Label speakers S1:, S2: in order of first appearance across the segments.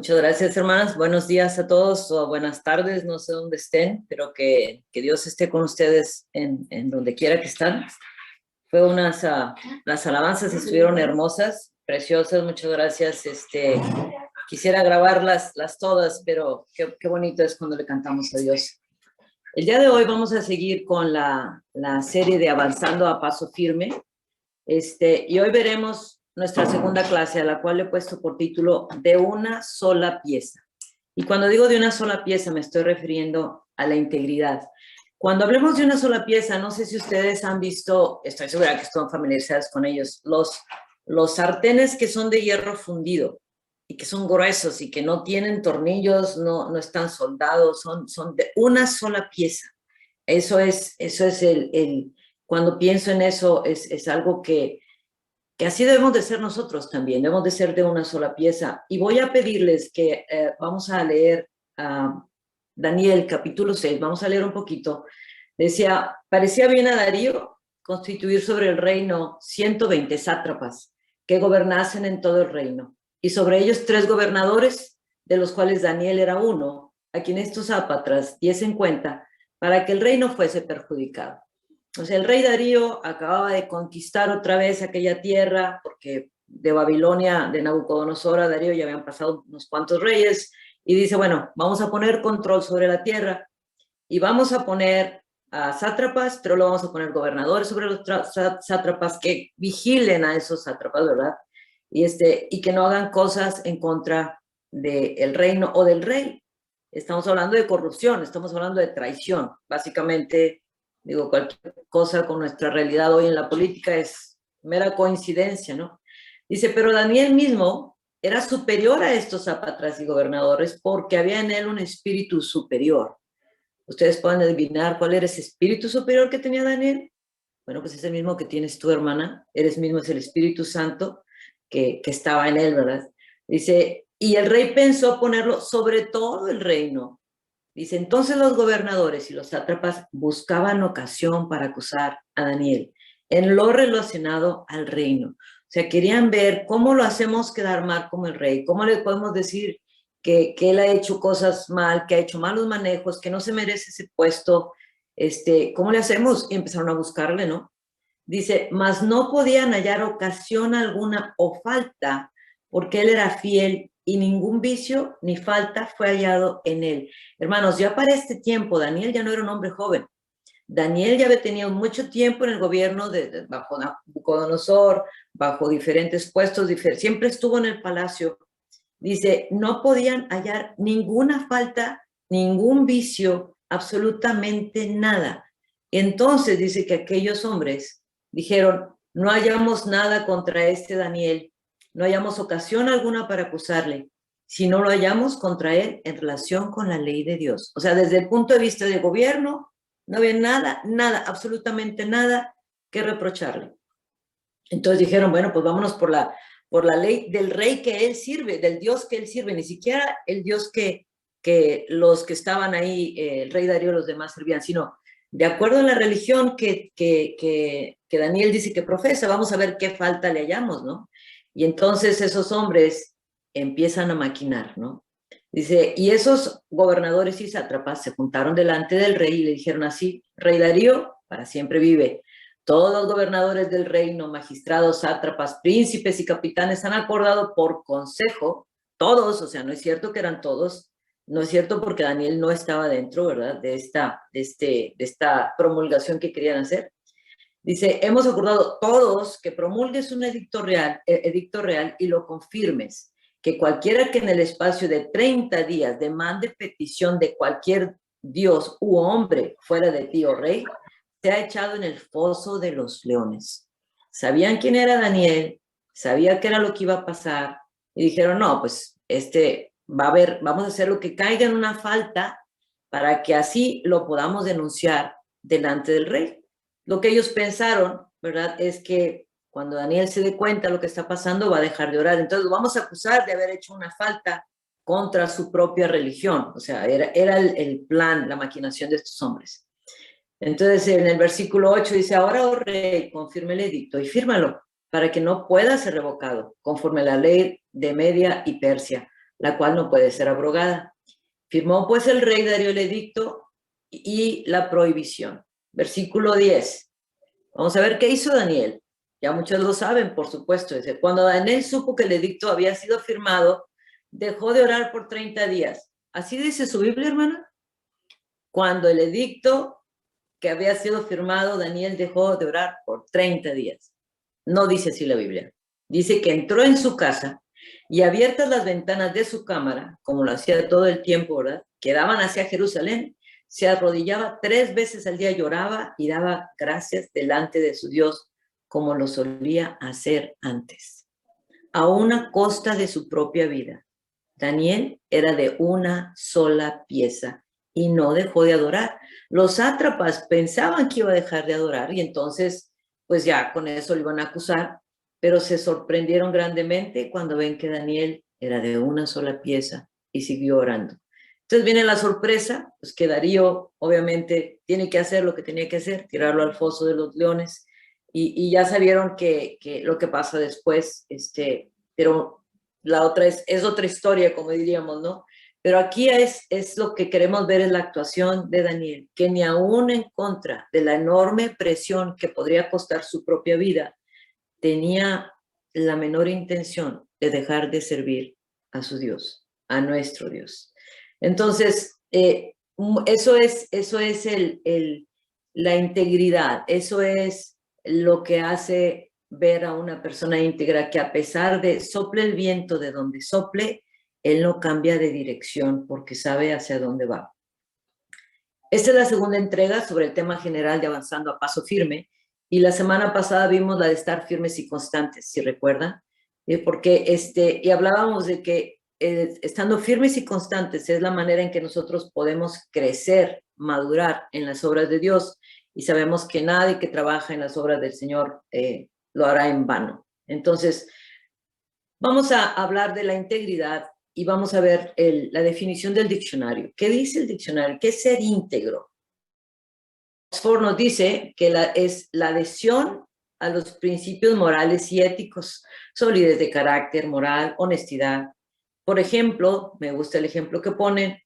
S1: Muchas gracias, hermanas. Buenos días a todos o buenas tardes, no sé dónde estén, pero que Dios esté con ustedes en donde quiera que están. Las alabanzas estuvieron hermosas, preciosas, muchas gracias. Quisiera grabarlas todas, pero qué bonito es cuando le cantamos a Dios. El día de hoy vamos a seguir con la serie de Avanzando a Paso Firme. Y hoy veremos nuestra segunda clase, a la cual le he puesto por título De una sola pieza. Y cuando digo de una sola pieza, me estoy refiriendo a la integridad. Cuando hablemos de una sola pieza, no sé si ustedes han visto, estoy segura que están familiarizados con ellos, los sartenes que son de hierro fundido y que son gruesos y que no tienen tornillos, no están soldados, son de una sola pieza. Eso es cuando pienso en eso, es algo que así debemos de ser nosotros también, debemos de ser de una sola pieza. Y voy a pedirles que vamos a leer Daniel capítulo 6, vamos a leer un poquito. Decía, parecía bien a Darío constituir sobre el reino 120 sátrapas que gobernasen en todo el reino, y sobre ellos 3 gobernadores, de los cuales Daniel era uno, a quien estos sátrapas diesen cuenta para que el reino fuese perjudicado. O sea, el rey Darío acababa de conquistar otra vez aquella tierra, porque de Babilonia, de Nabucodonosor a Darío ya habían pasado unos cuantos reyes, y dice, bueno, vamos a poner control sobre la tierra, y vamos a poner a sátrapas, pero lo vamos a poner gobernadores sobre los sátrapas que vigilen a esos sátrapas, ¿verdad? Y que no hagan cosas en contra del reino o del rey. Estamos hablando de corrupción, estamos hablando de traición. Básicamente, digo, cualquier cosa con nuestra realidad hoy en la política es mera coincidencia, ¿no? Dice, pero Daniel mismo era superior a estos sátrapas y gobernadores porque había en él un espíritu superior. Ustedes pueden adivinar cuál era ese espíritu superior que tenía Daniel. Bueno, pues es el mismo que tienes tú, hermana. Eres mismo, es el Espíritu Santo que estaba en él, ¿verdad? Dice, y el rey pensó ponerlo sobre todo el reino. Dice, entonces los gobernadores y los sátrapas buscaban ocasión para acusar a Daniel en lo relacionado al reino. O sea, querían ver cómo lo hacemos quedar mal como el rey, cómo le podemos decir que él ha hecho cosas mal, que ha hecho malos manejos, que no se merece ese puesto, ¿cómo le hacemos? Y empezaron a buscarle, ¿no? Dice, mas no podían hallar ocasión alguna o falta, porque él era fiel y ningún vicio ni falta fue hallado en él. Hermanos, ya para este tiempo, Daniel ya no era un hombre joven. Daniel ya había tenido mucho tiempo en el gobierno bajo Nabucodonosor, bajo diferentes puestos, siempre estuvo en el palacio. Dice, no podían hallar ninguna falta, ningún vicio, absolutamente nada. Entonces dice que aquellos hombres dijeron, no hallamos nada contra este Daniel, no hallamos ocasión alguna para acusarle, si no lo hallamos contra él en relación con la ley de Dios. O sea, desde el punto de vista del gobierno, no había nada, absolutamente nada que reprocharle. Entonces dijeron, bueno, pues vámonos por la ley del rey que él sirve, del Dios que él sirve, ni siquiera el Dios que los que estaban ahí, el rey Darío y los demás servían, sino de acuerdo a la religión que Daniel dice que profesa, vamos a ver qué falta le hallamos, ¿no? Y entonces esos hombres empiezan a maquinar, ¿no? Dice, y esos gobernadores y sátrapas se juntaron delante del rey y le dijeron así, rey Darío, para siempre vive. Todos los gobernadores del reino, magistrados, sátrapas, príncipes y capitanes han acordado por consejo, todos, o sea, no es cierto que eran todos, no es cierto porque Daniel no estaba dentro, ¿verdad?, de esta promulgación que querían hacer. Dice, hemos acordado todos que promulgues un edicto real y lo confirmes, que cualquiera que en el espacio de 30 días demande petición de cualquier dios u hombre fuera de ti, oh rey, se ha echado en el foso de los leones. Sabían quién era Daniel, sabía qué era lo que iba a pasar, y dijeron, no, pues vamos a hacer lo que caiga en una falta para que así lo podamos denunciar delante del rey. Lo que ellos pensaron, ¿verdad?, es que cuando Daniel se dé cuenta de lo que está pasando, va a dejar de orar. Entonces lo vamos a acusar de haber hecho una falta contra su propia religión. O sea, era el plan, la maquinación de estos hombres. Entonces, en el versículo 8 dice, ahora, oh rey, confirme el edicto y fírmalo para que no pueda ser revocado, conforme a la ley de Media y Persia, la cual no puede ser abrogada. Firmó pues el rey Darío el edicto y la prohibición. Versículo 10. Vamos a ver qué hizo Daniel. Ya muchos lo saben, por supuesto. Dice, cuando Daniel supo que el edicto había sido firmado, dejó de orar por 30 días. Así dice su Biblia, hermana. Cuando el edicto que había sido firmado, Daniel dejó de orar por 30 días. No dice así la Biblia. Dice que entró en su casa y abiertas las ventanas de su cámara, como lo hacía todo el tiempo, ¿verdad?, que daban hacia Jerusalén, se arrodillaba 3 veces al día, lloraba y daba gracias delante de su Dios, como lo solía hacer antes, a una costa de su propia vida. Daniel era de una sola pieza y no dejó de adorar. Los sátrapas pensaban que iba a dejar de adorar y entonces, pues ya con eso lo iban a acusar, pero se sorprendieron grandemente cuando ven que Daniel era de una sola pieza y siguió orando. Entonces viene la sorpresa, pues que Darío obviamente tiene que hacer lo que tenía que hacer, tirarlo al foso de los leones, y ya sabieron que lo que pasa después, pero la otra es otra historia, como diríamos, ¿no? Pero aquí es lo que queremos ver en la actuación de Daniel, que ni aún en contra de la enorme presión que podría costar su propia vida, tenía la menor intención de dejar de servir a su Dios, a nuestro Dios. Entonces, eso es la integridad, eso es lo que hace ver a una persona íntegra, que a pesar de sople el viento de donde sople, él no cambia de dirección porque sabe hacia dónde va. Esta es la segunda entrega sobre el tema general de Avanzando a Paso Firme, y la semana pasada vimos la de estar firmes y constantes, si recuerdan, porque y hablábamos de que estando firmes y constantes es la manera en que nosotros podemos crecer, madurar en las obras de Dios, y sabemos que nadie que trabaja en las obras del Señor lo hará en vano. Entonces, vamos a hablar de la integridad y vamos a ver la definición del diccionario. ¿Qué dice el diccionario? ¿Qué es ser íntegro? Oxford nos dice que es la adhesión a los principios morales y éticos, solidez de carácter, moral, honestidad. Por ejemplo, me gusta el ejemplo que ponen,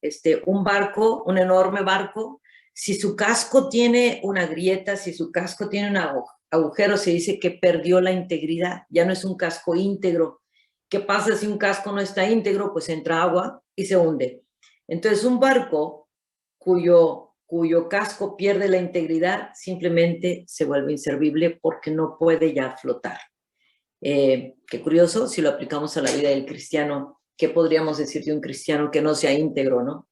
S1: un barco, un enorme barco, si su casco tiene una grieta, si su casco tiene un agujero, se dice que perdió la integridad, ya no es un casco íntegro. ¿Qué pasa si un casco no está íntegro? Pues entra agua y se hunde. Entonces, un barco cuyo casco pierde la integridad simplemente se vuelve inservible porque no puede ya flotar. Qué curioso, si lo aplicamos a la vida del cristiano, ¿qué podríamos decir de un cristiano que no sea íntegro, no?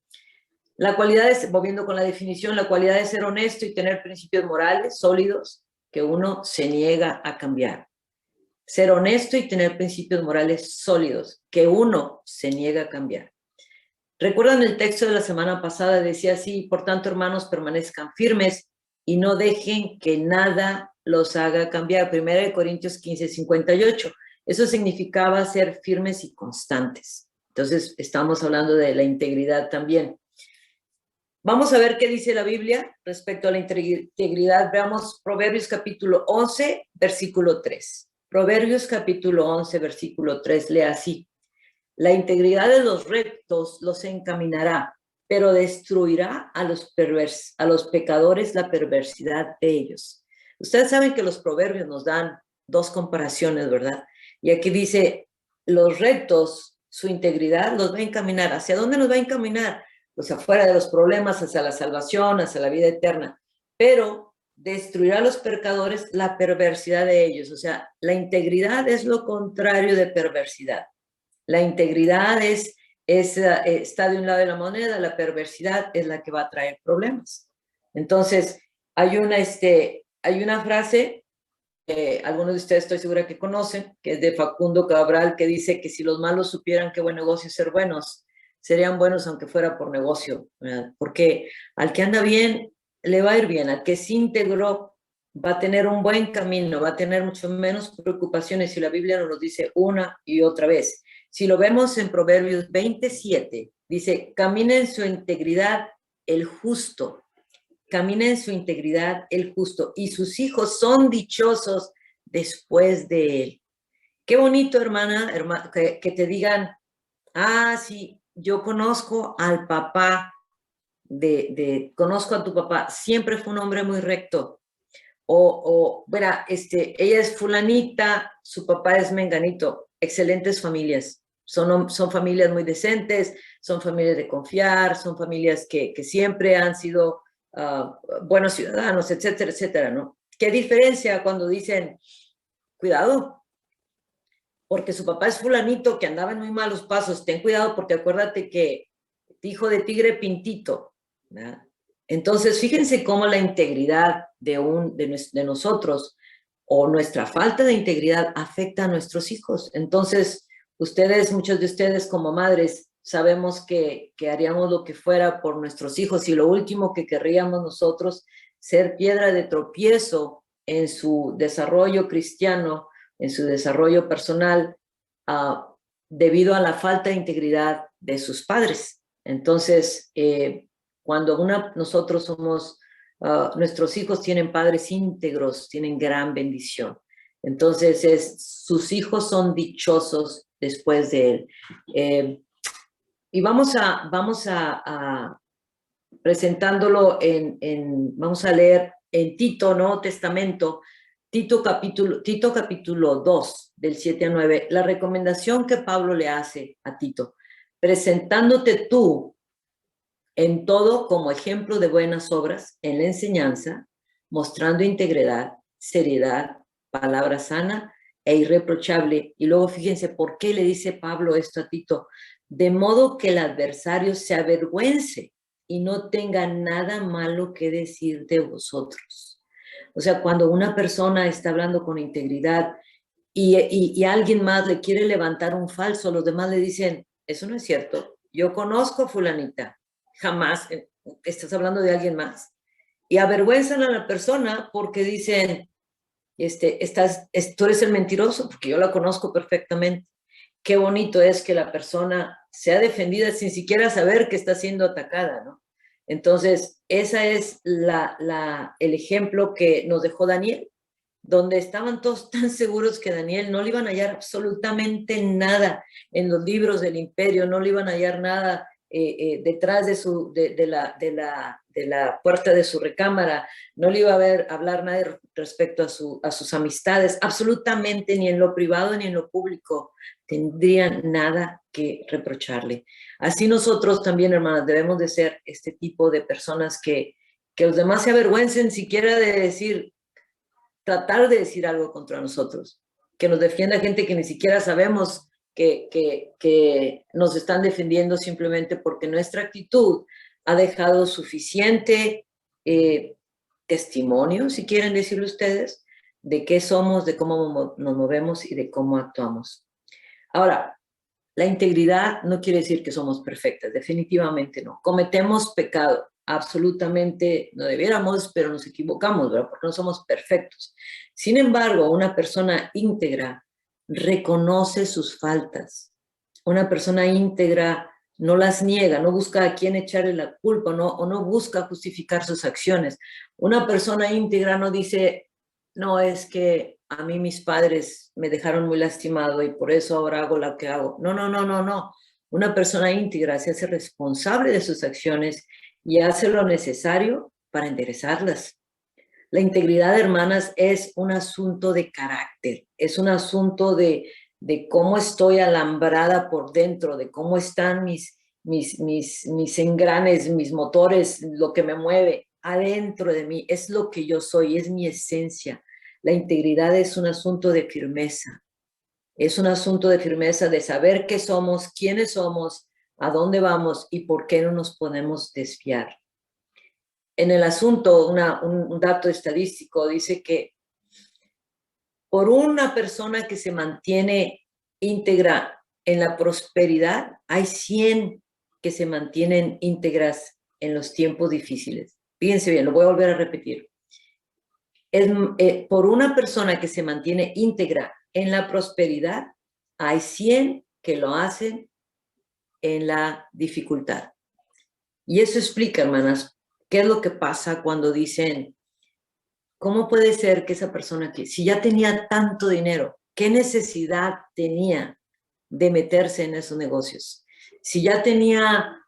S1: La cualidad es, volviendo con la definición, la cualidad de ser honesto y tener principios morales sólidos que uno se niega a cambiar. Ser honesto y tener principios morales sólidos que uno se niega a cambiar. ¿Recuerdan el texto de la semana pasada? Decía así: por tanto, hermanos, permanezcan firmes y no dejen que nada los haga cambiar. 1 Corintios 15:58. Eso significaba ser firmes y constantes. Entonces, estamos hablando de la integridad también. Vamos a ver qué dice la Biblia respecto a la integridad. Veamos Proverbios capítulo 11, versículo 3. Proverbios capítulo 11, versículo 3, lee así: la integridad de los rectos los encaminará, pero destruirá a los pecadores la perversidad de ellos. Ustedes saben que los proverbios nos dan dos comparaciones, ¿verdad? Y aquí dice, los rectos, su integridad los va a encaminar. ¿Hacia dónde nos va a encaminar? Pues afuera de los problemas, hacia la salvación, hacia la vida eterna. Pero destruirá a los pecadores la perversidad de ellos. O sea, la integridad es lo contrario de perversidad. La integridad está de un lado de la moneda, la perversidad es la que va a traer problemas. Entonces, hay una frase, algunos de ustedes estoy segura que conocen, que es de Facundo Cabral, que dice que si los malos supieran qué buen negocio es ser buenos, serían buenos aunque fuera por negocio, ¿verdad? Porque al que anda bien, le va a ir bien, al que es íntegro, va a tener un buen camino, va a tener mucho menos preocupaciones, y la Biblia nos lo dice una y otra vez. Si lo vemos en Proverbios 27, dice, camina en su integridad el justo, camina en su integridad el justo, y sus hijos son dichosos después de él. Qué bonito, hermana, que te digan, Sí, yo conozco al papá conozco a tu papá, siempre fue un hombre muy recto. Verá, ella es fulanita, su papá es menganito, excelentes familias. Son familias muy decentes, son familias de confiar, son familias que siempre han sido buenos ciudadanos, etcétera, etcétera, ¿no? ¿Qué diferencia cuando dicen, cuidado, porque su papá es fulanito que andaba en muy malos pasos, ten cuidado porque acuérdate que hijo de tigre pintito, ¿verdad? Entonces, fíjense cómo la integridad de nosotros o nuestra falta de integridad afecta a nuestros hijos. Entonces, muchos de ustedes como madres, sabemos que haríamos lo que fuera por nuestros hijos y lo último que querríamos nosotros, ser piedra de tropiezo en su desarrollo cristiano, en su desarrollo personal, uh, debido a la falta de integridad de sus padres. Entonces, cuando nosotros somos, nuestros hijos tienen padres íntegros, tienen gran bendición. Entonces, sus hijos son dichosos después de él. Y vamos a presentándolo vamos a leer en Tito, Nuevo Testamento, Tito capítulo 2, del 7 a 9, la recomendación que Pablo le hace a Tito, presentándote tú en todo como ejemplo de buenas obras, en la enseñanza, mostrando integridad, seriedad, palabra sana e irreprochable. Y luego fíjense por qué le dice Pablo esto a Tito, de modo que el adversario se avergüence y no tenga nada malo que decir de vosotros. O sea, cuando una persona está hablando con integridad y alguien más le quiere levantar un falso, los demás le dicen, eso no es cierto, yo conozco a fulanita, jamás estás hablando de alguien más. Y avergüenzan a la persona porque dicen, tú eres el mentiroso, porque yo la conozco perfectamente. Qué bonito es que la persona sea defendida sin siquiera saber que está siendo atacada, ¿no? Entonces, ese es el ejemplo que nos dejó Daniel, donde estaban todos tan seguros que Daniel no le iban a hallar absolutamente nada en los libros del imperio, no le iban a hallar nada detrás de la puerta de su recámara, no le iba a hablar nadie respecto a sus amistades, absolutamente ni en lo privado ni en lo público tendrían nada que reprocharle. Así nosotros también, hermanas, debemos de ser este tipo de personas que los demás se avergüencen siquiera de decir, tratar de decir algo contra nosotros, que nos defienda gente que ni siquiera sabemos que nos están defendiendo simplemente porque nuestra actitud ha dejado suficiente testimonio, si quieren decirlo ustedes, de qué somos, de cómo nos movemos y de cómo actuamos. Ahora, la integridad no quiere decir que somos perfectas, definitivamente no. Cometemos pecado, absolutamente no debiéramos, pero nos equivocamos, ¿verdad? Porque no somos perfectos. Sin embargo, una persona íntegra reconoce sus faltas. Una persona íntegra no las niega, no busca a quién echarle la culpa, o no busca justificar sus acciones. Una persona íntegra no dice, no, es que a mí mis padres me dejaron muy lastimado y por eso ahora hago lo que hago. No, no, no, no, no. Una persona íntegra se hace responsable de sus acciones y hace lo necesario para enderezarlas. La integridad, hermanas, es un asunto de carácter, es un asunto de cómo estoy alambrada por dentro, de cómo están mis engranes, mis motores, lo que me mueve adentro de mí, es lo que yo soy, es mi esencia. La integridad es un asunto de firmeza, es un asunto de firmeza, de saber qué somos, quiénes somos, a dónde vamos y por qué no nos podemos desviar. En el asunto, un dato estadístico dice que por una persona que se mantiene íntegra en la prosperidad, hay 100 que se mantienen íntegras en los tiempos difíciles. Fíjense bien, lo voy a volver a repetir. Por una persona que se mantiene íntegra en la prosperidad, hay 100 que lo hacen en la dificultad. Y eso explica, hermanas, qué es lo que pasa cuando dicen, ¿cómo puede ser que esa persona que si ya tenía tanto dinero, qué necesidad tenía de meterse en esos negocios? si ya tenía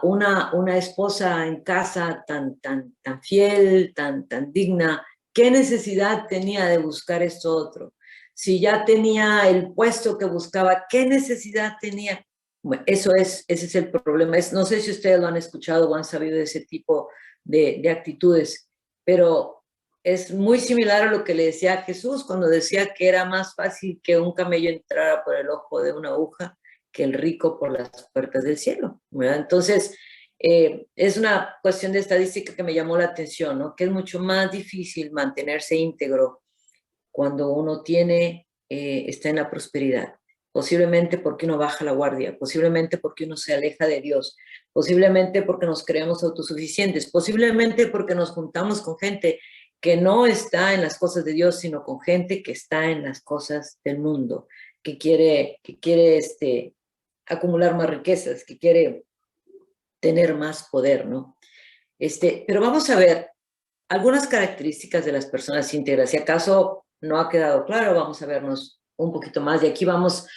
S1: una esposa en casa tan fiel, tan digna, ¿qué necesidad tenía de buscar esto otro? Si ya tenía el puesto que buscaba, ¿qué necesidad tenía? Bueno, ese es el problema. No sé si ustedes lo han escuchado o han sabido de ese tipo de actitudes, pero es muy similar a lo que le decía a Jesús cuando decía que era más fácil que un camello entrara por el ojo de una aguja que el rico por las puertas del cielo, ¿verdad? Entonces, es una cuestión de estadística que me llamó la atención, ¿no? Que es mucho más difícil mantenerse íntegro cuando uno está en la prosperidad. Posiblemente porque uno baja la guardia, posiblemente porque uno se aleja de Dios, posiblemente porque nos creemos autosuficientes, posiblemente porque nos juntamos con gente que no está en las cosas de Dios, sino con gente que está en las cosas del mundo, que quiere acumular más riquezas, que quiere tener más poder, ¿no? Pero vamos a ver algunas características de las personas íntegras. Si acaso no ha quedado claro, vamos a vernos un poquito más. Y aquí vamos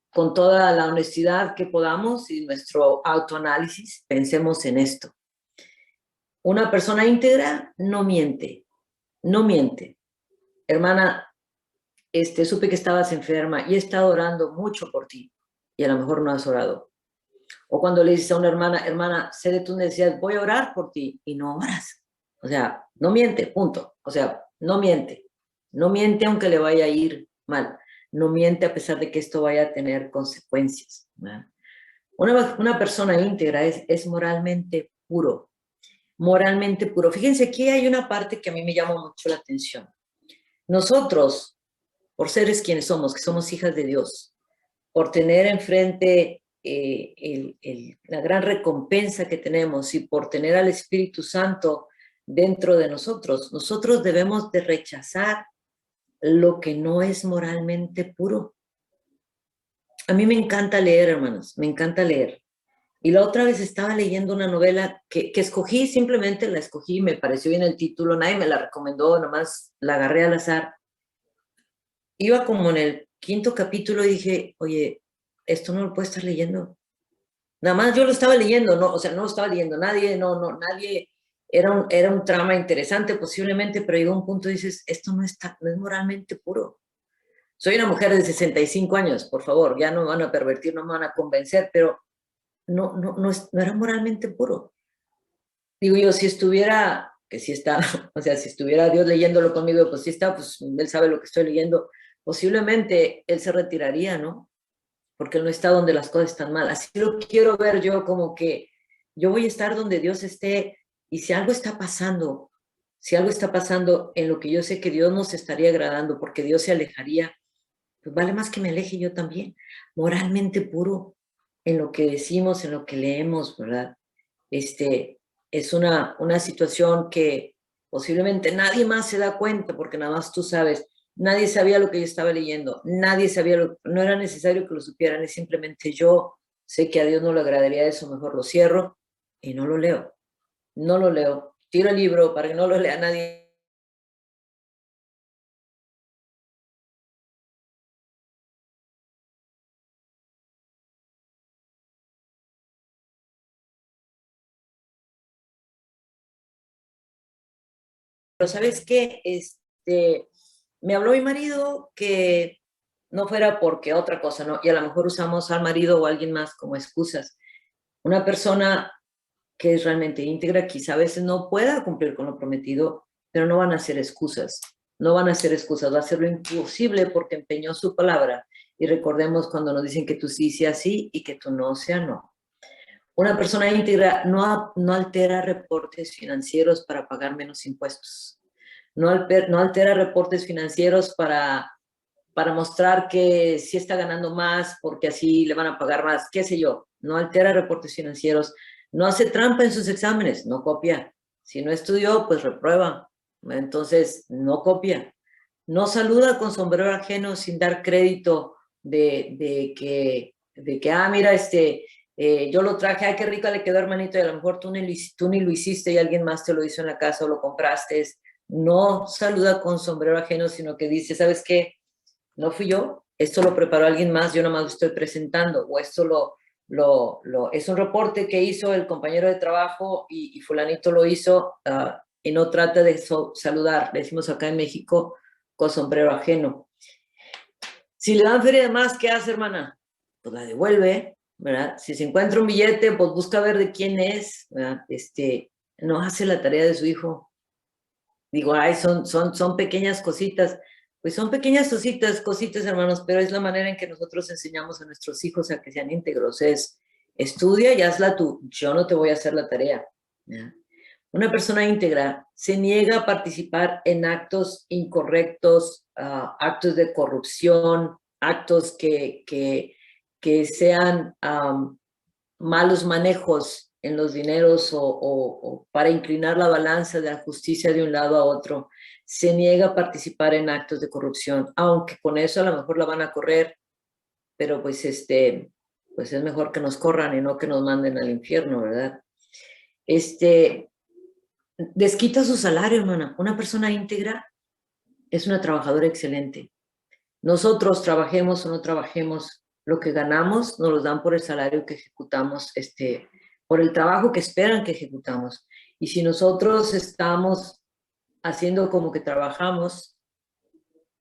S1: con toda la honestidad que podamos y nuestro autoanálisis. Pensemos en esto. Una persona íntegra no miente, no miente. Hermana, supe que estabas enferma y he estado orando mucho por ti y a lo mejor no has orado. O cuando le dices a una hermana, hermana, sé de tus necesidades, voy a orar por ti y no oras. O sea, no miente, punto. O sea, no miente. No miente aunque le vaya a ir mal. No miente a pesar de que esto vaya a tener consecuencias. Una persona íntegra es moralmente puro. Moralmente puro. Fíjense, aquí hay una parte que a mí me llama mucho la atención. Nosotros, por seres quienes somos, que somos hijas de Dios, por tener enfrente la gran recompensa que tenemos y por tener al Espíritu Santo dentro de nosotros, nosotros debemos de rechazar lo que no es moralmente puro. A mí me encanta leer, hermanos, me encanta leer. Y la otra vez estaba leyendo una novela que escogí, simplemente la escogí, me pareció bien el título, nadie me la recomendó, nomás la agarré al azar. Iba como en el quinto capítulo y dije, oye, esto no lo puedo estar leyendo. Nada más yo lo estaba leyendo, no, o sea, no lo estaba leyendo nadie, nadie, era un trama interesante posiblemente, pero llegó un punto y dices, esto no es moralmente puro. Soy una mujer de 65 años, por favor, ya no me van a pervertir, no me van a convencer, pero no era moralmente puro. Digo yo, si estuviera, que sí está, o sea, si estuviera Dios leyéndolo conmigo, pues sí está, pues él sabe lo que estoy leyendo, posiblemente él se retiraría, ¿no? Porque él no está donde las cosas están mal. Así lo quiero ver yo, como que yo voy a estar donde Dios esté, y si algo está pasando en lo que yo sé que Dios nos estaría agradando, porque Dios se alejaría, pues vale más que me aleje yo también, moralmente puro, en lo que decimos, en lo que leemos, ¿verdad? Es una situación que posiblemente nadie más se da cuenta, porque nada más tú sabes. Nadie sabía lo que yo estaba leyendo, nadie sabía, no era necesario que lo supieran, es simplemente yo sé que a Dios no le agradaría eso, mejor lo cierro y no lo leo. No lo leo. Tiro el libro para que no lo lea nadie. Pero ¿sabes qué? Me habló mi marido que no fuera porque otra cosa, ¿no? Y a lo mejor usamos al marido o a alguien más como excusas. Una persona que es realmente íntegra, quizá a veces no pueda cumplir con lo prometido, pero no van a ser excusas, no van a ser excusas, va a ser lo imposible porque empeñó su palabra. Y recordemos cuando nos dicen que tú sí sea sí y que tú no sea no. Una persona íntegra no altera reportes financieros para pagar menos impuestos, no altera reportes financieros para mostrar que sí está ganando más porque así le van a pagar más, qué sé yo, no altera reportes financieros, no hace trampa en sus exámenes, no copia. Si no estudió, pues reprueba. Entonces, no copia. No saluda con sombrero ajeno sin dar crédito de que mira, yo lo traje, ay, qué rico le quedó, hermanito, y a lo mejor tú ni lo hiciste y alguien más te lo hizo en la casa o lo compraste. No saluda con sombrero ajeno, sino que dice, ¿sabes qué? No fui yo, esto lo preparó alguien más, yo nomás lo estoy presentando, o esto es un reporte que hizo el compañero de trabajo y fulanito lo hizo y no trata de saludar, le decimos acá en México, con sombrero ajeno. Si le dan feria de más, ¿qué hace, hermana? Pues la devuelve, ¿verdad? Si se encuentra un billete, pues busca ver de quién es, ¿verdad? No hace la tarea de su hijo. Digo, ay, son pequeñas cositas. Pues son pequeñas cositas, hermanos, pero es la manera en que nosotros enseñamos a nuestros hijos a que sean íntegros. Es, estudia y hazla tú. Yo no te voy a hacer la tarea, ¿ya? Una persona íntegra se niega a participar en actos incorrectos, actos de corrupción, actos que sean malos manejos en los dineros o para inclinar la balanza de la justicia de un lado a otro. Se niega a participar en actos de corrupción, aunque con eso a lo mejor la van a correr, pero pues pues es mejor que nos corran y no que nos manden al infierno, ¿verdad? Desquita su salario, hermana. Una persona íntegra es una trabajadora excelente. Nosotros trabajemos o no trabajemos, lo que ganamos nos lo dan por el salario que ejecutamos, por el trabajo que esperan que ejecutamos. Y si nosotros estamos haciendo como que trabajamos,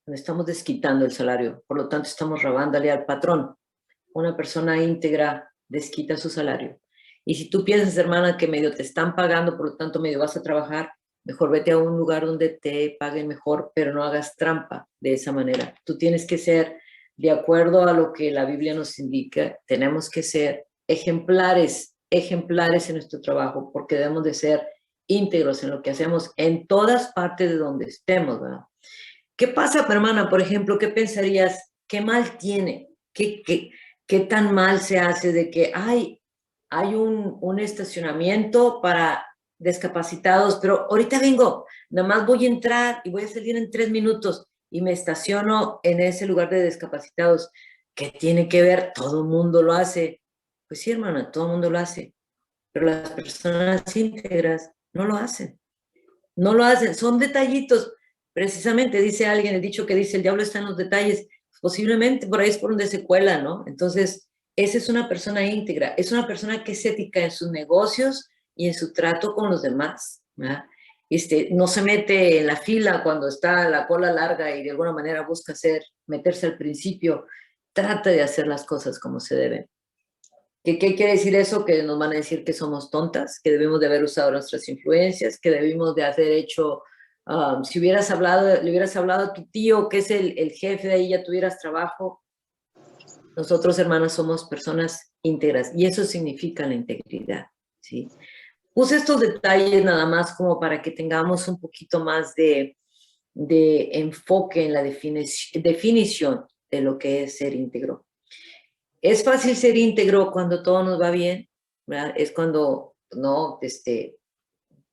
S1: no estamos desquitando el salario, por lo tanto estamos robándole al patrón. Una persona íntegra desquita su salario. Y si tú piensas, hermana, que medio te están pagando, por lo tanto medio vas a trabajar, mejor vete a un lugar donde te paguen mejor, pero no hagas trampa de esa manera. Tú tienes que ser, de acuerdo a lo que la Biblia nos indica, tenemos que ser ejemplares en nuestro trabajo, porque debemos de ser íntegros en lo que hacemos en todas partes de donde estemos, ¿verdad? ¿Qué pasa, hermana? Por ejemplo, ¿qué pensarías? ¿Qué mal tiene? ¿Qué tan mal se hace de que hay un estacionamiento para discapacitados, pero ahorita vengo, nada más voy a entrar y voy a salir en 3 minutos y me estaciono en ese lugar de discapacitados? ¿Qué tiene que ver? Todo el mundo lo hace. Pues sí, hermana, todo el mundo lo hace, pero las personas íntegras no lo hacen. No lo hacen, son detallitos. Precisamente dice alguien, el dicho que dice, el diablo está en los detalles, posiblemente por ahí es por donde se cuela, ¿no? Entonces, esa es una persona íntegra, es una persona que es ética en sus negocios y en su trato con los demás, ¿verdad? No se mete en la fila cuando está la cola larga y de alguna manera busca meterse al principio, trata de hacer las cosas como se deben. ¿Qué quiere decir eso? Que nos van a decir que somos tontas, que debemos de haber usado nuestras influencias, que debimos de haber hecho, si le hubieras hablado a tu tío, que es el jefe de ahí, ya tuvieras trabajo. Nosotros, hermanas, somos personas íntegras y eso significa la integridad, ¿sí? Puse estos detalles nada más como para que tengamos un poquito más de enfoque en la definición de lo que es ser íntegro. Es fácil ser íntegro cuando todo nos va bien, ¿verdad? Es cuando, no,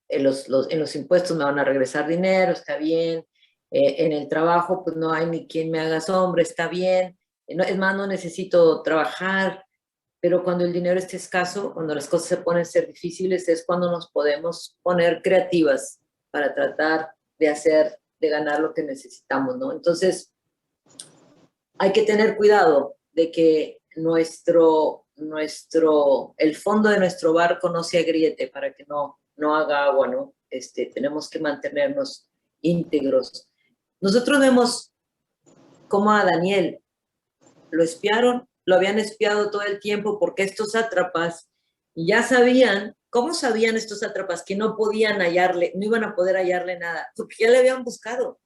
S1: en los impuestos me van a regresar dinero, está bien. En el trabajo, pues no hay ni quien me haga sombra, está bien. Es más, no necesito trabajar, pero cuando el dinero esté escaso, cuando las cosas se ponen a ser difíciles, es cuando nos podemos poner creativas para tratar de ganar lo que necesitamos, ¿no? Entonces, hay que tener cuidado de que el fondo de nuestro barco no se agriete para que no haga agua, ¿no? Tenemos que mantenernos íntegros. Nosotros vemos cómo a Daniel lo espiaron, lo habían espiado todo el tiempo porque estos sátrapas ya sabían, ¿cómo sabían estos sátrapas que no podían hallarle, no iban a poder hallarle nada? Porque ya le habían buscado.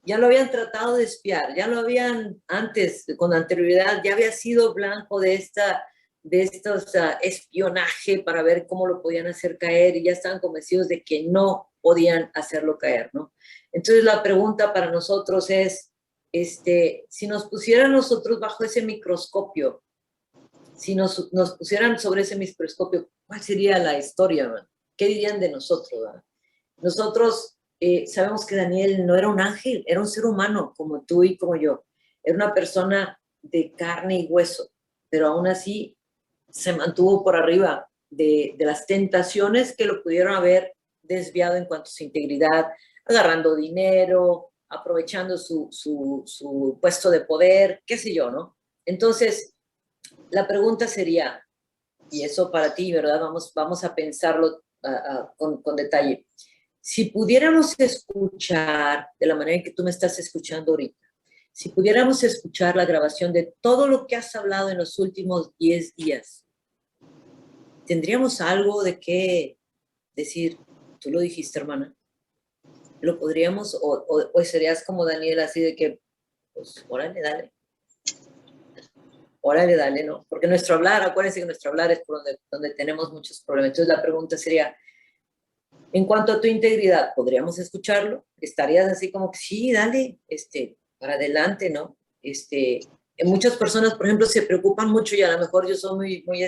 S1: Ya lo habían tratado de espiar, ya lo habían antes, con anterioridad, ya había sido blanco de estos espionaje para ver cómo lo podían hacer caer y ya estaban convencidos de que no podían hacerlo caer, ¿no? Entonces la pregunta para nosotros es, si nos pusieran nosotros bajo ese microscopio, si nos pusieran sobre ese microscopio, ¿cuál sería la historia, man? ¿Qué dirían de nosotros, man? Nosotros sabemos que Daniel no era un ángel, era un ser humano como tú y como yo. Era una persona de carne y hueso, pero aún así se mantuvo por arriba de las tentaciones que lo pudieron haber desviado en cuanto a su integridad, agarrando dinero, aprovechando su puesto de poder, qué sé yo, ¿no? Entonces, la pregunta sería, y eso para ti, ¿verdad? Vamos a pensarlo con detalle. Si pudiéramos escuchar de la manera en que tú me estás escuchando ahorita, si pudiéramos escuchar la grabación de todo lo que has hablado en los últimos 10 días, ¿tendríamos algo de qué decir? Tú lo dijiste, hermana. ¿Lo podríamos, o serías como Daniel, así de que, pues, órale, dale, ¿no? Porque nuestro hablar, acuérdense que nuestro hablar es por donde tenemos muchos problemas. Entonces la pregunta sería, en cuanto a tu integridad, ¿podríamos escucharlo? ¿Estarías así como que sí, dale, para adelante, ¿no? Muchas personas, por ejemplo, se preocupan mucho y a lo mejor yo soy muy,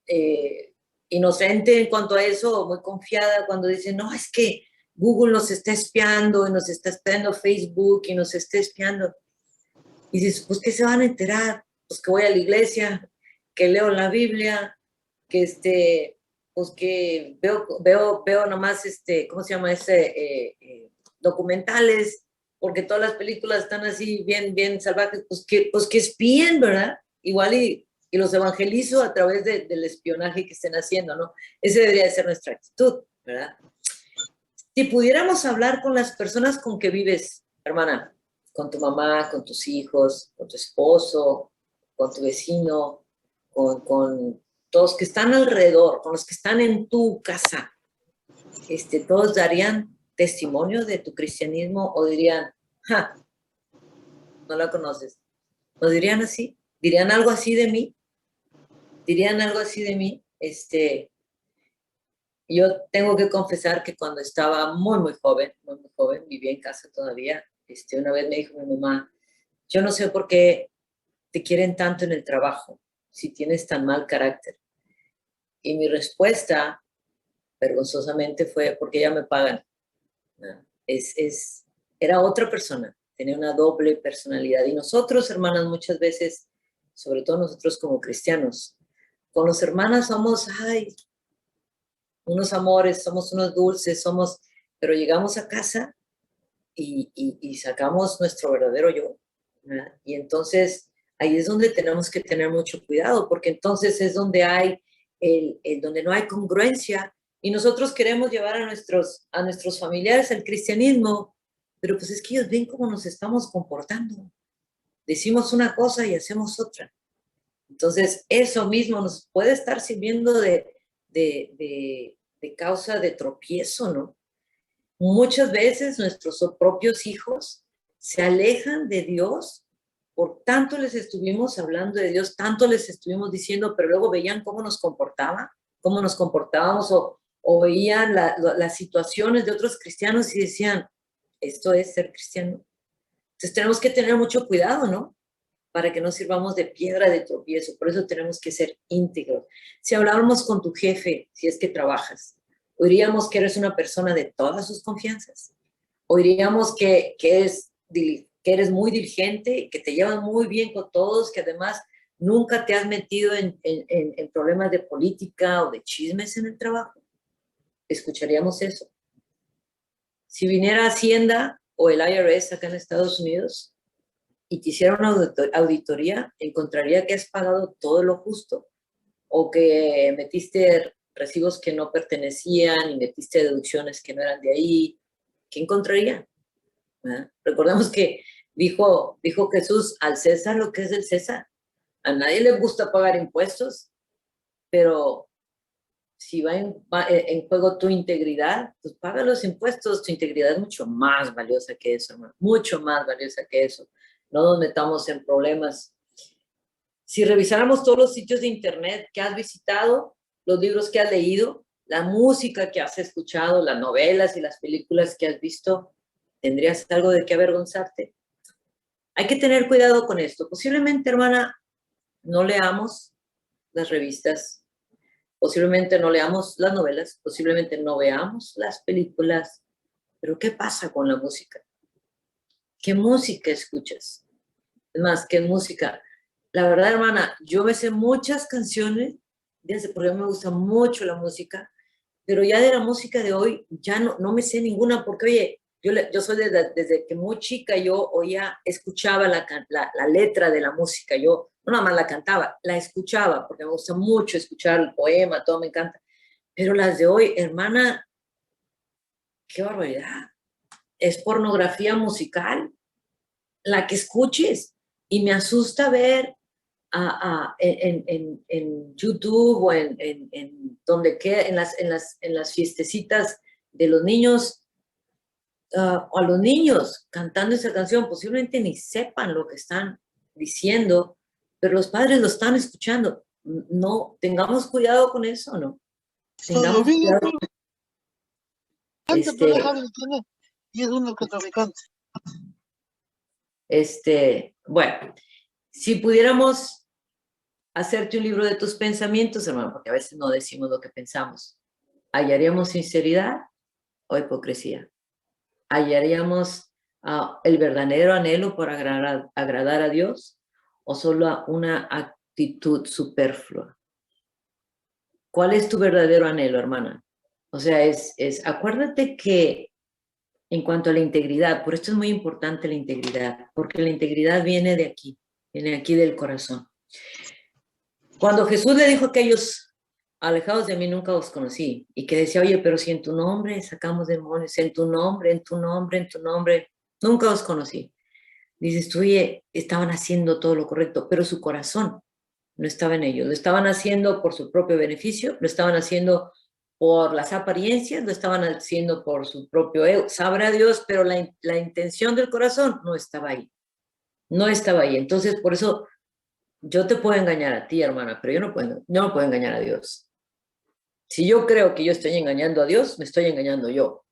S1: eh, inocente en cuanto a eso, muy confiada cuando dicen, no, es que Google nos está espiando y nos está espiando Facebook y nos está espiando. Y dices, pues, ¿qué se van a enterar? Pues que voy a la iglesia, que leo la Biblia, que pues que veo nomás, ¿cómo se llama documentales, porque todas las películas están así bien salvajes, pues que espíen, ¿verdad? Igual y los evangelizo a través del espionaje que estén haciendo, ¿no? Esa debería de ser nuestra actitud, ¿verdad? Si pudiéramos hablar con las personas con que vives, hermana, con tu mamá, con tus hijos, con tu esposo, con tu vecino, con todos que están alrededor, con los que están en tu casa, todos darían testimonio de tu cristianismo o dirían, ja, no la conoces. ¿No dirían así? ¿Dirían algo así de mí? ¿Dirían algo así de mí? Yo tengo que confesar que cuando estaba muy joven, vivía en casa todavía, una vez me dijo mi mamá, yo no sé por qué te quieren tanto en el trabajo, si tienes tan mal carácter. Y mi respuesta, vergonzosamente, fue porque ya me pagan. ¿No? Era otra persona, tenía una doble personalidad. Y nosotros, hermanas, muchas veces, sobre todo nosotros como cristianos, con los hermanas somos, ay, unos amores, somos unos dulces, pero llegamos a casa y sacamos nuestro verdadero yo, ¿verdad? Y entonces ahí es donde tenemos que tener mucho cuidado, porque entonces es donde hay, donde no hay congruencia y nosotros queremos llevar a nuestros familiares al cristianismo, pero pues es que ellos ven cómo nos estamos comportando. Decimos una cosa y hacemos otra. Entonces, eso mismo nos puede estar sirviendo de causa de tropiezo, ¿no? Muchas veces nuestros propios hijos se alejan de Dios por tanto les estuvimos hablando de Dios, tanto les estuvimos diciendo, pero luego veían cómo nos comportábamos o veían las situaciones de otros cristianos y decían, esto es ser cristiano. Entonces tenemos que tener mucho cuidado, ¿no? Para que no sirvamos de piedra de tropiezo. Por eso tenemos que ser íntegros. Si habláramos con tu jefe, si es que trabajas, ¿oiríamos que eres una persona de todas sus confianzas? ¿Oiríamos que eres muy diligente, que te llevas muy bien con todos, que además nunca te has metido en problemas de política o de chismes en el trabajo? ¿Escucharíamos eso? Si viniera Hacienda o el IRS acá en Estados Unidos, y te hiciera una auditoría, encontraría que has pagado todo lo justo o que metiste recibos que no pertenecían y metiste deducciones que no eran de ahí. ¿Qué encontraría? ¿Verdad? Recordemos que dijo Jesús, al César lo que es del César. A nadie le gusta pagar impuestos, pero si va en juego tu integridad, pues paga los impuestos. Tu integridad es mucho más valiosa que eso, hermano. Mucho más valiosa que eso. No nos metamos en problemas. Si revisáramos todos los sitios de internet que has visitado, los libros que has leído, la música que has escuchado, las novelas y las películas que has visto, ¿tendrías algo de qué avergonzarte? Hay que tener cuidado con esto. Posiblemente, hermana, no leamos las revistas, posiblemente no leamos las novelas, posiblemente no veamos las películas, pero ¿qué pasa con la música? ¿Qué música escuchas? Es más, ¿qué música? La verdad, hermana, yo me sé muchas canciones, porque a mí me gusta mucho la música, pero ya de la música de hoy ya no me sé ninguna, porque oye, yo soy desde que muy chica, yo oía, escuchaba la letra de la música, yo no nada más la cantaba, la escuchaba, porque me gusta mucho escuchar el poema, todo me encanta. Pero las de hoy, hermana, qué barbaridad. Es pornografía musical, la que escuches. Y me asusta ver en YouTube o en donde queda, en las fiestecitas de los niños, a los niños cantando esa canción, posiblemente ni sepan lo que están diciendo, pero los padres lo están escuchando. No, tengamos cuidado con eso, ¿no?
S2: Estoy
S1: Tengamos
S2: bien,
S1: cuidado.
S2: pero deja de internet. Y es un narcotraficante.
S1: Bueno, si pudiéramos hacerte un libro de tus pensamientos, hermano, porque a veces no decimos lo que pensamos, ¿hallaríamos sinceridad o hipocresía? ¿Hallaríamos el verdadero anhelo por agradar a Dios o solo una actitud superflua? ¿Cuál es tu verdadero anhelo, hermana? O sea, acuérdate que en cuanto a la integridad, por esto es muy importante la integridad, porque la integridad viene de aquí, viene aquí del corazón. Cuando Jesús le dijo a aquellos, alejados de mí nunca os conocí, y que decía, oye, pero si en tu nombre sacamos demonios, en tu nombre, en tu nombre, en tu nombre, nunca os conocí. Dices tú, oye, estaban haciendo todo lo correcto, pero su corazón no estaba en ellos. Lo estaban haciendo por su propio beneficio, lo estaban haciendo por las apariencias, lo estaban haciendo por su propio ego. Sabrá Dios, pero la intención del corazón no estaba ahí. No estaba ahí. Entonces, por eso yo te puedo engañar a ti, hermana, pero yo no puedo engañar a Dios. Si yo creo que yo estoy engañando a Dios, me estoy engañando yo.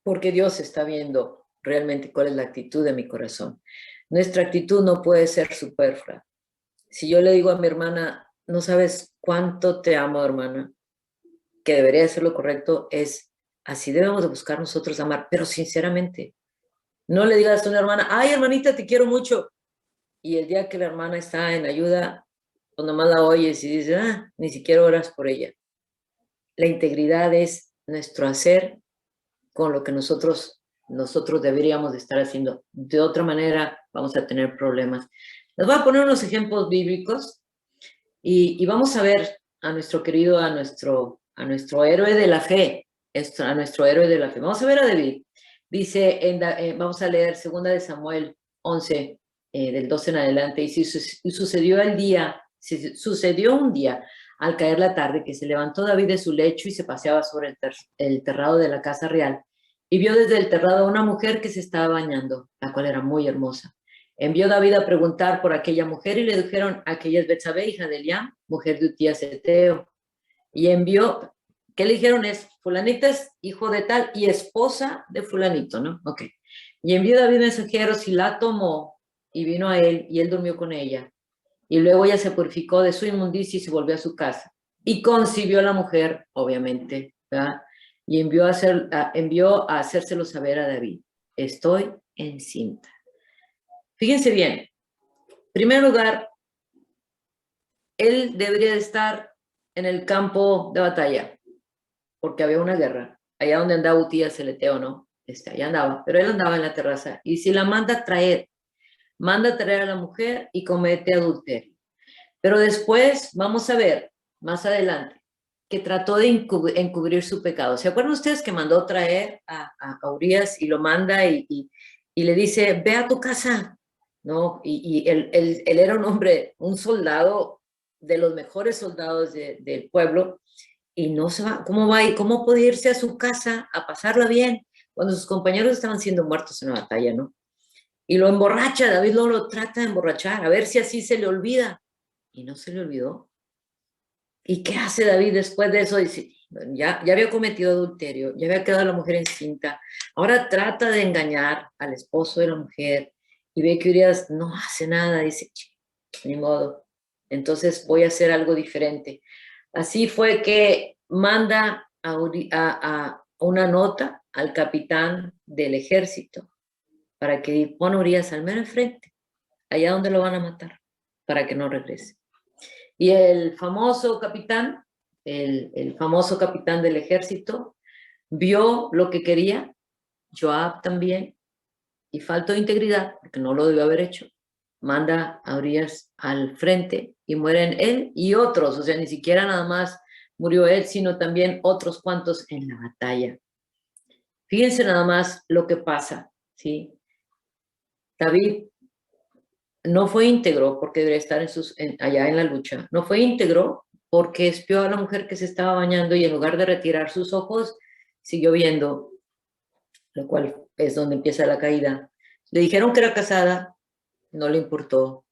S1: Porque Dios está viendo realmente cuál es la actitud de mi corazón. Nuestra actitud no puede ser superflua. Si yo le digo a mi hermana, no sabes cuánto te amo, hermana, que debería ser lo correcto, es así debemos de buscar nosotros amar, pero sinceramente. No le digas a una hermana, ay, hermanita, te quiero mucho. Y el día que la hermana está en ayuda, pues nomás la oyes y dices, ni siquiera oras por ella. La integridad es nuestro hacer con lo que nosotros deberíamos de estar haciendo. De otra manera, vamos a tener problemas. Les voy a poner unos ejemplos bíblicos y vamos a ver a nuestro querido, a nuestro héroe de la fe, a nuestro héroe de la fe. Vamos a ver a David. Dice, vamos a leer 2 de Samuel 11, del 12 en adelante, y sucedió un día, al caer la tarde, que se levantó David de su lecho y se paseaba sobre el terrado de la casa real, y vio desde el terrado a una mujer que se estaba bañando, la cual era muy hermosa. Envió David a preguntar por aquella mujer y le dijeron, aquella es Betsabé, hija de Eliam, mujer de Utías Eteo. Y envió, ¿qué le dijeron? Es, fulanita es hijo de tal y esposa de fulanito, ¿no? Ok. Y envió David mensajeros y la tomó y vino a él y él durmió con ella. Y luego ella se purificó de su inmundicia y se volvió a su casa. Y concibió a la mujer, obviamente, ¿verdad? Y envió a hacérselo saber a David. Estoy encinta. Fíjense bien, en primer lugar, él debería de estar en el campo de batalla, porque había una guerra, allá donde andaba Utías el Eteo, ¿no? Allá andaba, pero él andaba en la terraza. Y si la manda a traer a la mujer y comete adulterio. Pero después, vamos a ver, más adelante, que trató de encubrir su pecado. ¿Se acuerdan ustedes que mandó traer a Urías y lo manda y le dice, ve a tu casa? ¿No? Y él era un hombre, un soldado de los mejores soldados del pueblo, y no se va, ¿cómo va? ¿Y cómo puede irse a su casa a pasarla bien cuando sus compañeros estaban siendo muertos en la batalla, ¿no? Y lo emborracha, David lo trata de emborrachar, a ver si así se le olvida. Y no se le olvidó. ¿Y qué hace David después de eso? Dice, ya había cometido adulterio, ya había quedado la mujer encinta, ahora trata de engañar al esposo de la mujer y ve que Urias no hace nada, dice, ni modo, entonces voy a hacer algo diferente. Así fue que manda a una nota al capitán del ejército para que pone a Urias al mero enfrente, allá donde lo van a matar, para que no regrese. Y el famoso capitán del ejército, vio lo que quería Joab también, y faltó de integridad, porque no lo debió haber hecho, manda a Urias al frente y mueren él y otros, o sea, ni siquiera nada más murió él, sino también otros cuantos en la batalla. Fíjense nada más lo que pasa, ¿sí? David no fue íntegro porque debería estar allá en la lucha, no fue íntegro porque espió a la mujer que se estaba bañando y en lugar de retirar sus ojos, siguió viendo, lo cual es donde empieza la caída. Le dijeron que era casada, no le importó.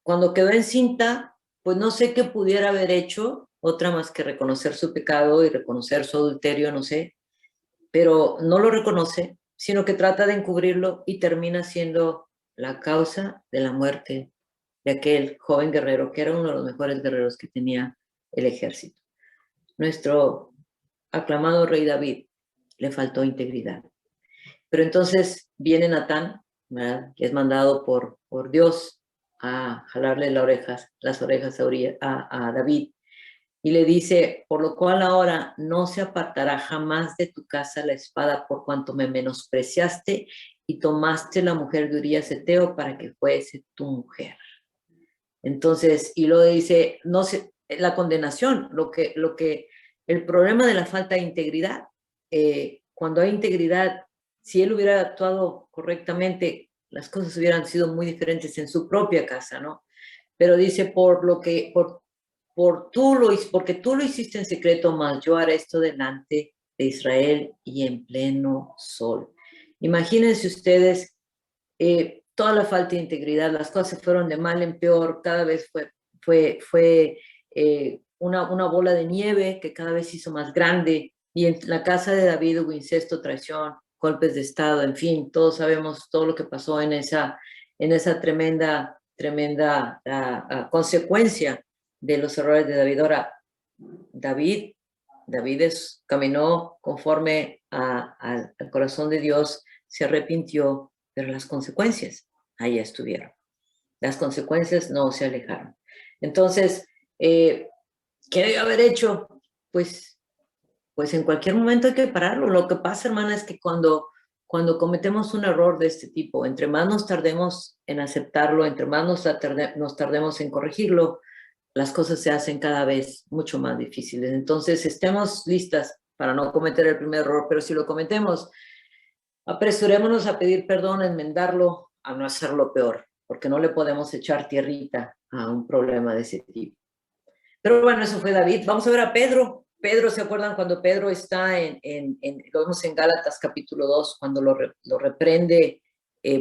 S1: Cuando quedó encinta, pues no sé qué pudiera haber hecho, otra más que reconocer su pecado y reconocer su adulterio, no sé, pero no lo reconoce, sino que trata de encubrirlo y termina siendo la causa de la muerte de aquel joven guerrero, que era uno de los mejores guerreros que tenía el ejército. Nuestro aclamado rey David le faltó integridad. Pero entonces viene Natán, ¿verdad?, que es mandado por Dios a jalarle las orejas a David, y le dice, por lo cual ahora no se apartará jamás de tu casa la espada por cuanto me menospreciaste y tomaste la mujer de Urías Eteo para que fuese tu mujer. Entonces, y lo dice, no sé, la condenación, el problema de la falta de integridad, cuando hay integridad, si él hubiera actuado correctamente, las cosas hubieran sido muy diferentes en su propia casa, ¿no? Pero dice, porque tú lo hiciste en secreto, mas yo haré esto delante de Israel y en pleno sol. Imagínense ustedes, toda la falta de integridad, las cosas fueron de mal en peor, cada vez fue una bola de nieve que cada vez se hizo más grande, y en la casa de David hubo incesto, traición, golpes de Estado, en fin, todos sabemos todo lo que pasó en esa tremenda consecuencia de los errores de David. Ahora, David caminó conforme al corazón de Dios, se arrepintió, pero las consecuencias ahí estuvieron. Las consecuencias no se alejaron. Entonces, ¿qué debe haber hecho? Pues en cualquier momento hay que pararlo. Lo que pasa, hermana, es que cuando cometemos un error de este tipo, entre más nos tardemos en aceptarlo, entre más nos tardemos en corregirlo, las cosas se hacen cada vez mucho más difíciles. Entonces, estemos listas para no cometer el primer error, pero si lo cometemos, apresurémonos a pedir perdón, a enmendarlo, a no hacerlo peor, porque no le podemos echar tierrita a un problema de ese tipo. Pero bueno, eso fue David. Vamos a ver a Pedro. Pedro, ¿se acuerdan cuando Pedro está lo vemos en Gálatas capítulo 2, cuando lo reprende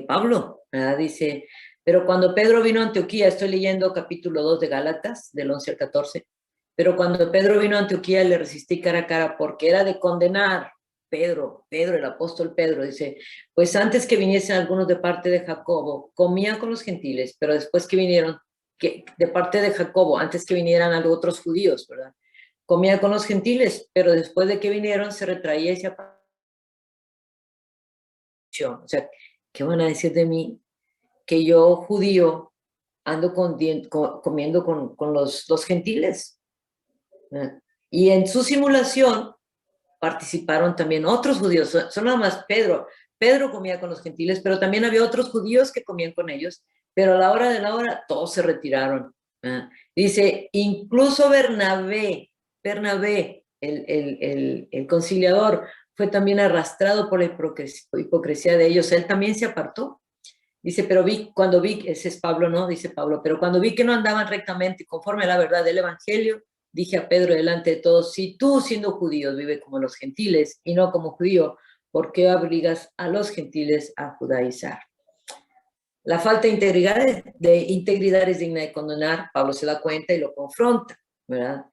S1: Pablo, ¿verdad? Dice, pero cuando Pedro vino a Antioquía, estoy leyendo capítulo 2 de Gálatas, del 11 al 14, pero cuando Pedro vino a Antioquía le resistí cara a cara porque era de condenar. Pedro, el apóstol Pedro, dice, pues antes que viniesen algunos de parte de Jacobo, comían con los gentiles, pero después que vinieron, de parte de Jacobo, antes que vinieran otros judíos, ¿verdad? Comía con los gentiles, pero después de que vinieron se retraía y se apartó. O sea, ¿qué van a decir de mí? Que yo, judío, ando comiendo con los gentiles, ¿verdad? Y en su simulación participaron también otros judíos, son nada más Pedro. Pedro comía con los gentiles, pero también había otros judíos que comían con ellos, pero a la hora de la hora todos se retiraron. Dice, incluso Bernabé, el conciliador, fue también arrastrado por la hipocresía de ellos, él también se apartó. Dice, pero cuando vi, ese es Pablo, ¿no? Dice Pablo, pero cuando vi que no andaban rectamente conforme a la verdad del evangelio, dije a Pedro delante de todos, si tú siendo judío vive como los gentiles y no como judío, ¿por qué obligas a los gentiles a judaizar? La falta de integridad es digna de condenar. Pablo se da cuenta y lo confronta, ¿verdad?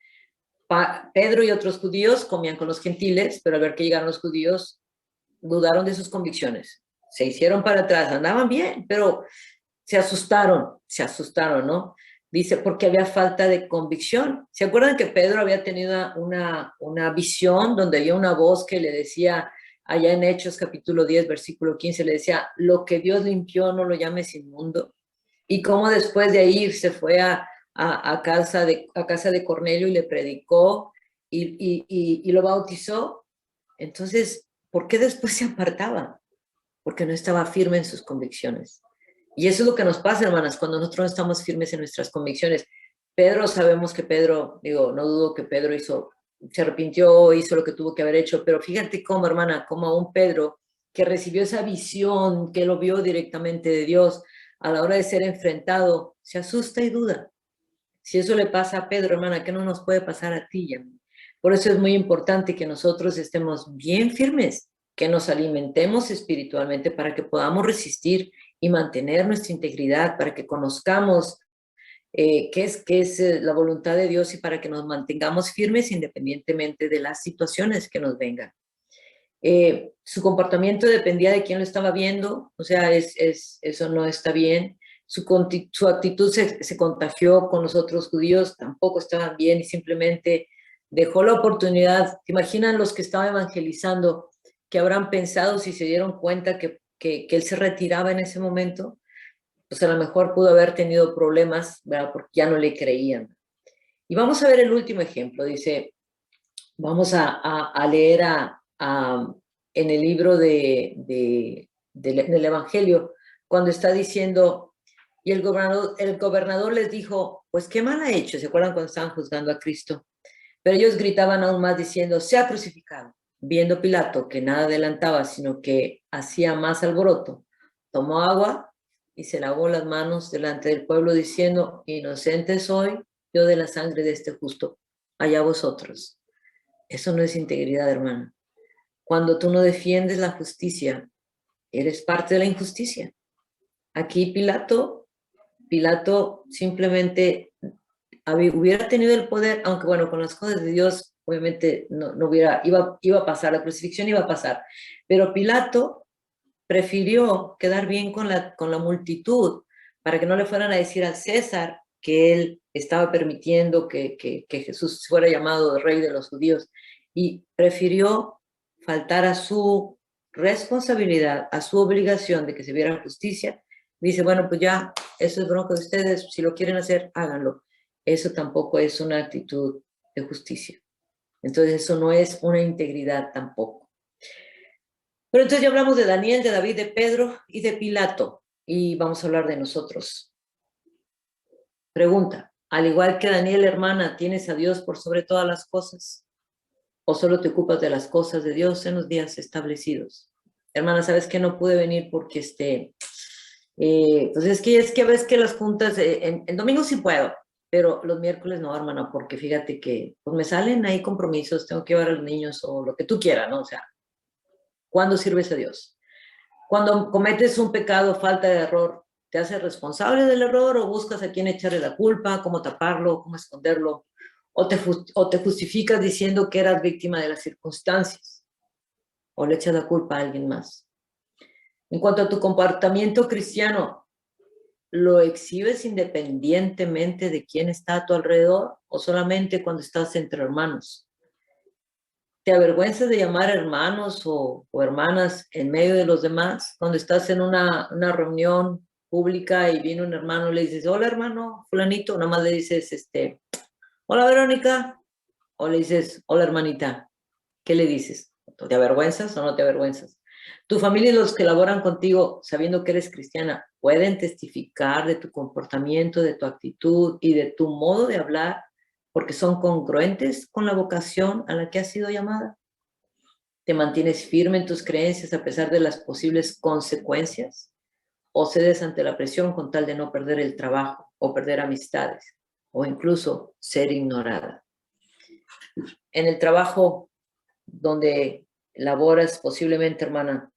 S1: Pedro y otros judíos comían con los gentiles, pero al ver que llegaron los judíos, dudaron de sus convicciones. Se hicieron para atrás, andaban bien, pero se asustaron, ¿no? Dice, porque había falta de convicción. ¿Se acuerdan que Pedro había tenido una visión donde había una voz que le decía, allá en Hechos capítulo 10, versículo 15, le decía, lo que Dios limpió no lo llames inmundo? Y cómo después de ahí se fue a casa de Cornelio y le predicó y lo bautizó. Entonces, ¿por qué después se apartaba? Porque no estaba firme en sus convicciones. Y eso es lo que nos pasa, hermanas, cuando nosotros no estamos firmes en nuestras convicciones. Pedro, sabemos que Pedro, no dudo que Pedro se arrepintió, hizo lo que tuvo que haber hecho, pero fíjate cómo, hermana, como a un Pedro que recibió esa visión, que lo vio directamente de Dios, a la hora de ser enfrentado, se asusta y duda. Si eso le pasa a Pedro, hermana, ¿qué no nos puede pasar a ti y a mí? Por eso es muy importante que nosotros estemos bien firmes, que nos alimentemos espiritualmente para que podamos resistir y mantener nuestra integridad, para que conozcamos qué es la voluntad de Dios y para que nos mantengamos firmes independientemente de las situaciones que nos vengan. Su comportamiento dependía de quién lo estaba viendo, o sea, eso no está bien. Su actitud se contagió con los otros judíos, tampoco estaban bien y simplemente dejó la oportunidad. ¿Te imaginan los que estaban evangelizando que habrán pensado si se dieron cuenta que él se retiraba en ese momento? Pues a lo mejor pudo haber tenido problemas, ¿verdad? Porque ya no le creían. Y vamos a ver el último ejemplo, dice, vamos a leer en el libro del Evangelio, cuando está diciendo, y el gobernador les dijo, pues qué mal ha hecho, ¿se acuerdan cuando estaban juzgando a Cristo? Pero ellos gritaban aún más diciendo, sea crucificado. Viendo Pilato que nada adelantaba, sino que hacía más alboroto, tomó agua y se lavó las manos delante del pueblo diciendo, inocente soy yo de la sangre de este justo, allá vosotros. Eso no es integridad, hermana. Cuando tú no defiendes la justicia, eres parte de la injusticia. Aquí Pilato simplemente hubiera tenido el poder, aunque bueno, con las cosas de Dios, obviamente no hubiera, iba a pasar, la crucifixión iba a pasar, pero Pilato prefirió quedar bien con la multitud para que no le fueran a decir a César que él estaba permitiendo que Jesús fuera llamado rey de los judíos, y prefirió faltar a su responsabilidad, a su obligación de que se viera justicia. Dice, bueno, pues ya, eso es bronca de ustedes, si lo quieren hacer, háganlo. Eso tampoco es una actitud de justicia. Entonces eso no es una integridad tampoco. Pero entonces ya hablamos de Daniel, de David, de Pedro y de Pilato, y vamos a hablar de nosotros. Pregunta, al igual que Daniel, hermana, ¿tienes a Dios por sobre todas las cosas? ¿O solo te ocupas de las cosas de Dios en los días establecidos? Hermana, ¿sabes que no pude venir porque pues es que a veces que las juntas, en domingo sí puedo, pero los miércoles no, hermana, porque fíjate que pues me salen ahí compromisos, tengo que llevar a los niños o lo que tú quieras, ¿no? O sea, ¿cuándo sirves a Dios? Cuando cometes un pecado, falta de error, ¿te haces responsable del error o buscas a quién echarle la culpa, cómo taparlo, cómo esconderlo? ¿O te justificas diciendo que eras víctima de las circunstancias? ¿O le echas la culpa a alguien más? En cuanto a tu comportamiento cristiano, ¿lo exhibes independientemente de quién está a tu alrededor o solamente cuando estás entre hermanos? ¿Te avergüenzas de llamar hermanos o hermanas en medio de los demás? Cuando estás en una reunión pública y viene un hermano, le dices, hola hermano, fulanito, nada más le dices, hola Verónica, o le dices, hola hermanita, ¿qué le dices? ¿Te avergüenzas o no te avergüenzas? Tu familia y los que laboran contigo, sabiendo que eres cristiana, pueden testificar de tu comportamiento, de tu actitud y de tu modo de hablar, porque son congruentes con la vocación a la que has sido llamada. ¿Te mantienes firme en tus creencias a pesar de las posibles consecuencias? ¿O cedes ante la presión con tal de no perder el trabajo o perder amistades o incluso ser ignorada? En el trabajo donde laboras, posiblemente, hermana,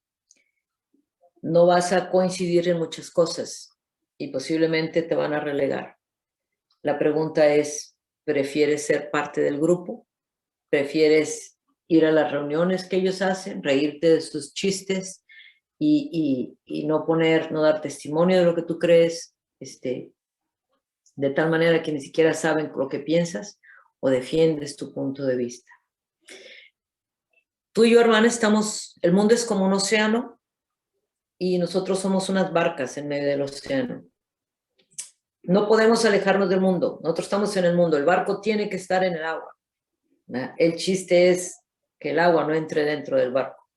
S1: no vas a coincidir en muchas cosas y posiblemente te van a relegar. La pregunta es, ¿prefieres ser parte del grupo? ¿Prefieres ir a las reuniones que ellos hacen, reírte de sus chistes y no dar testimonio de lo que tú crees, de tal manera que ni siquiera saben lo que piensas, o defiendes tu punto de vista? Tú y yo, hermana, el mundo es como un océano y nosotros somos unas barcas en medio del océano. No podemos alejarnos del mundo, nosotros estamos en el mundo, el barco tiene que estar en el agua. El chiste es que el agua no entre dentro del barco.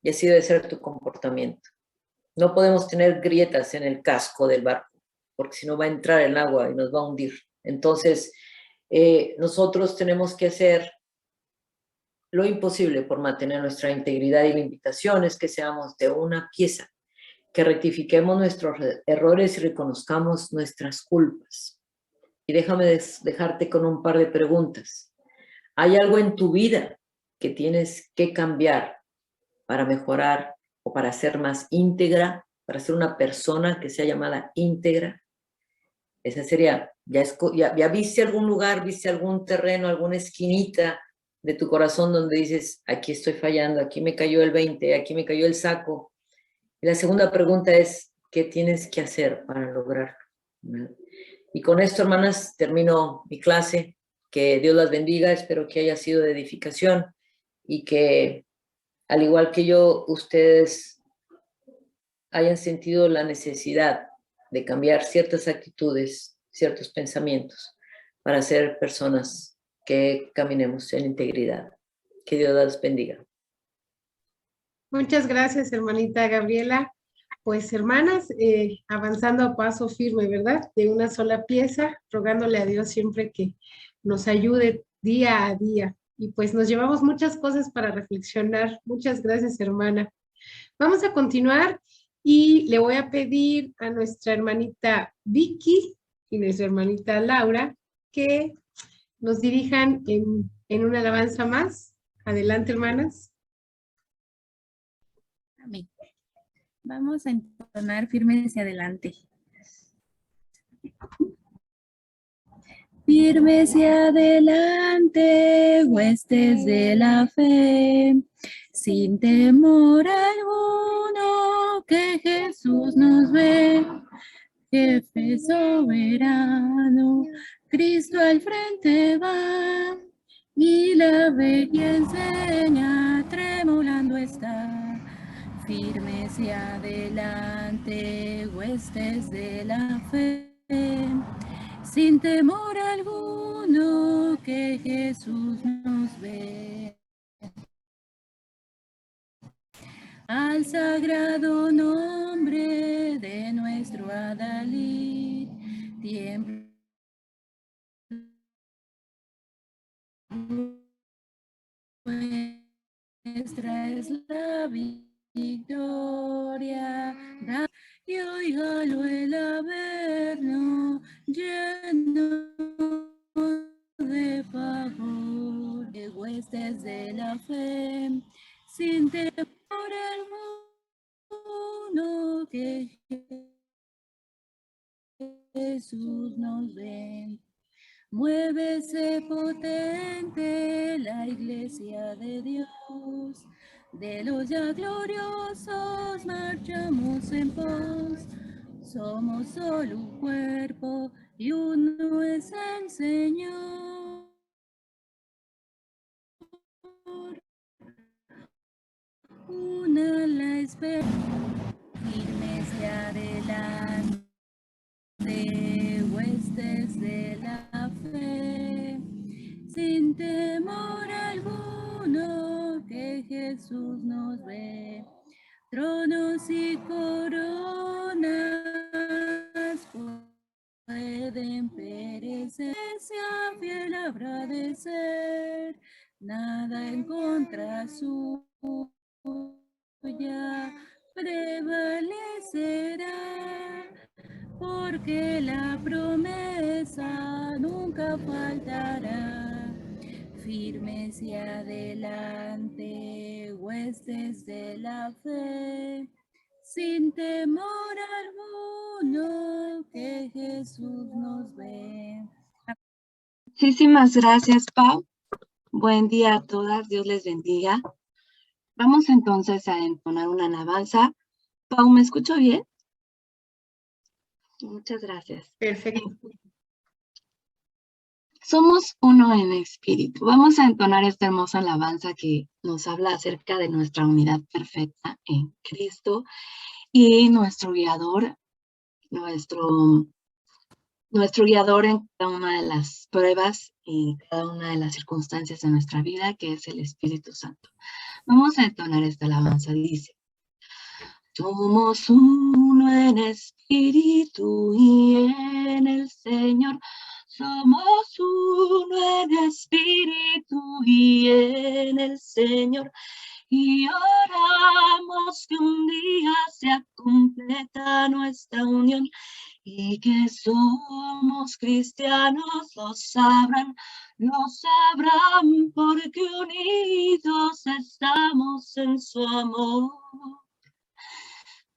S1: y así debe ser tu comportamiento. No podemos tener grietas en el casco del barco, porque si no va a entrar el agua y nos va a hundir. Entonces, nosotros tenemos que hacer lo imposible por mantener nuestra integridad, y la invitación es que seamos de una pieza, que rectifiquemos nuestros errores y reconozcamos nuestras culpas. Y déjame dejarte con un par de preguntas. ¿Hay algo en tu vida que tienes que cambiar para mejorar o para ser más íntegra, para ser una persona que sea llamada íntegra? Esa sería, ya viste algún lugar, viste algún terreno, alguna esquinita de tu corazón donde dices, aquí estoy fallando, aquí me cayó el 20, aquí me cayó el saco. Y la segunda pregunta es, ¿qué tienes que hacer para lograrlo? Y con esto, hermanas, termino mi clase. Que Dios las bendiga, espero que haya sido de edificación y que, al igual que yo, ustedes hayan sentido la necesidad de cambiar ciertas actitudes, ciertos pensamientos, para ser personas que caminemos en integridad. Que Dios las bendiga.
S3: Muchas gracias, hermanita Gabriela. Pues, hermanas, avanzando a paso firme, ¿verdad? De una sola pieza, rogándole a Dios siempre que nos ayude día a día. Y pues nos llevamos muchas cosas para reflexionar. Muchas gracias, hermana. Vamos a continuar y le voy a pedir a nuestra hermanita Vicky y nuestra hermanita Laura que nos dirijan en una alabanza más. Adelante, hermanas.
S4: Amén. Vamos a entonar firme hacia adelante. Firme hacia adelante, huestes de la fe, sin temor alguno, que Jesús nos ve, jefe soberano, Cristo al frente va, y la ve y enseña, tremolando está. Firme hacia adelante, huestes de la fe, sin temor alguno, que Jesús nos ve. Al sagrado nombre de nuestro Adalid, tiembla nuestra es la victoria, y oígalo el averno lleno de favor, de huestes de la fe, sin temor alguno, que Jesús nos ve. Muévese potente la iglesia de Dios, de los ya gloriosos marchamos en pos. Somos solo un cuerpo y uno es el Señor. Una la espera, firme hacia adelante, huestes de la fe, sin temor alguno, que Jesús nos ve. Tronos y coronas pueden perecer, sea fiel habrá de ser, nada en contra suya prevalecerá, porque la promesa nunca faltará. Firme hacia adelante, huestes de la fe, sin temor alguno, que Jesús nos ve.
S5: Muchísimas gracias, Pau. Buen día a todas, Dios les bendiga. Vamos entonces a entonar una alabanza. Pau, ¿me escucho bien? Muchas gracias.
S3: Perfecto.
S5: Somos uno en espíritu. Vamos a entonar esta hermosa alabanza que nos habla acerca de nuestra unidad perfecta en Cristo y nuestro guiador, nuestro guiador en cada una de las pruebas y cada una de las circunstancias de nuestra vida, que es el Espíritu Santo. Vamos a entonar esta alabanza, dice. Somos uno en espíritu y en el Señor. Somos uno en espíritu y en el Señor. Y oramos que un día sea completa nuestra unión y que somos cristianos, lo sabrán porque unidos estamos en su amor.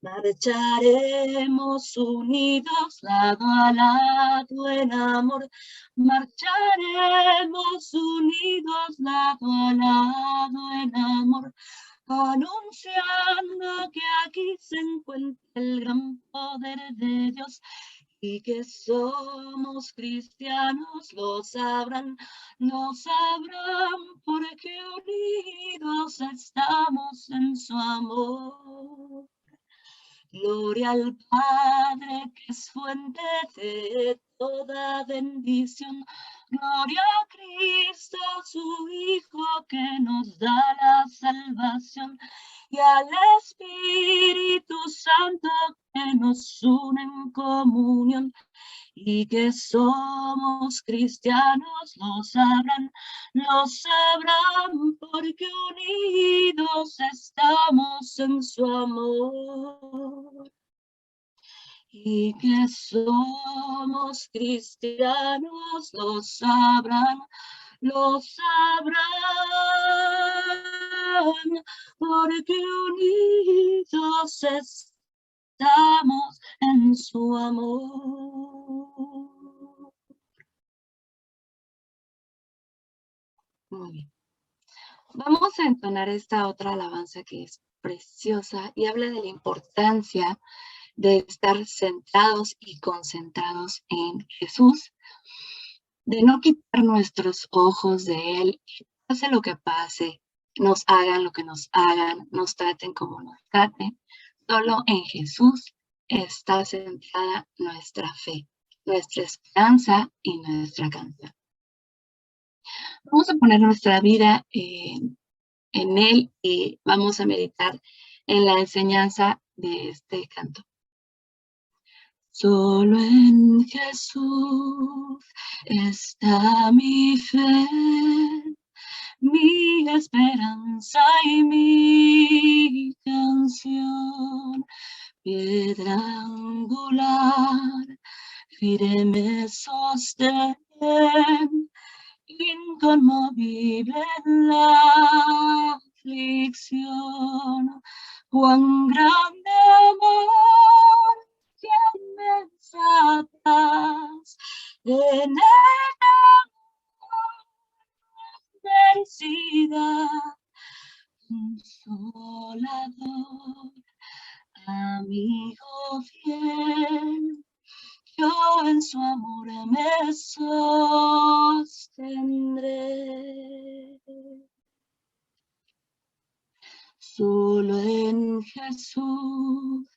S5: Marcharemos unidos lado a lado en amor. Marcharemos unidos lado a lado en amor. Anunciando que aquí se encuentra el gran poder de Dios y que somos cristianos, lo sabrán porque unidos estamos en su amor. Gloria al Padre, que es fuente de toda bendición. Gloria a Cristo, su Hijo, que nos da la salvación. Y al Espíritu Santo, que nos une en comunión. Y que somos cristianos, lo sabrán porque unidos estamos en su amor. Y que somos cristianos, lo sabrán porque unidos estamos en su amor. Muy bien. Vamos a entonar esta otra alabanza que es preciosa y habla de la importancia de estar centrados y concentrados en Jesús, de no quitar nuestros ojos de Él, pase lo que pase, nos hagan lo que nos hagan, nos traten como nos traten. Solo en Jesús está centrada nuestra fe, nuestra esperanza y nuestra canción. Vamos a poner nuestra vida en Él y vamos a meditar en la enseñanza de este canto. Solo en Jesús está mi fe, mi esperanza y mi canción. Piedra angular, firme sostén, inconmovible en la aflicción. Cuán grande amor, qué inmensa paz, en el amor felicidad, consolador, amigo fiel, yo en su amor me sostendré. Solo en Jesús,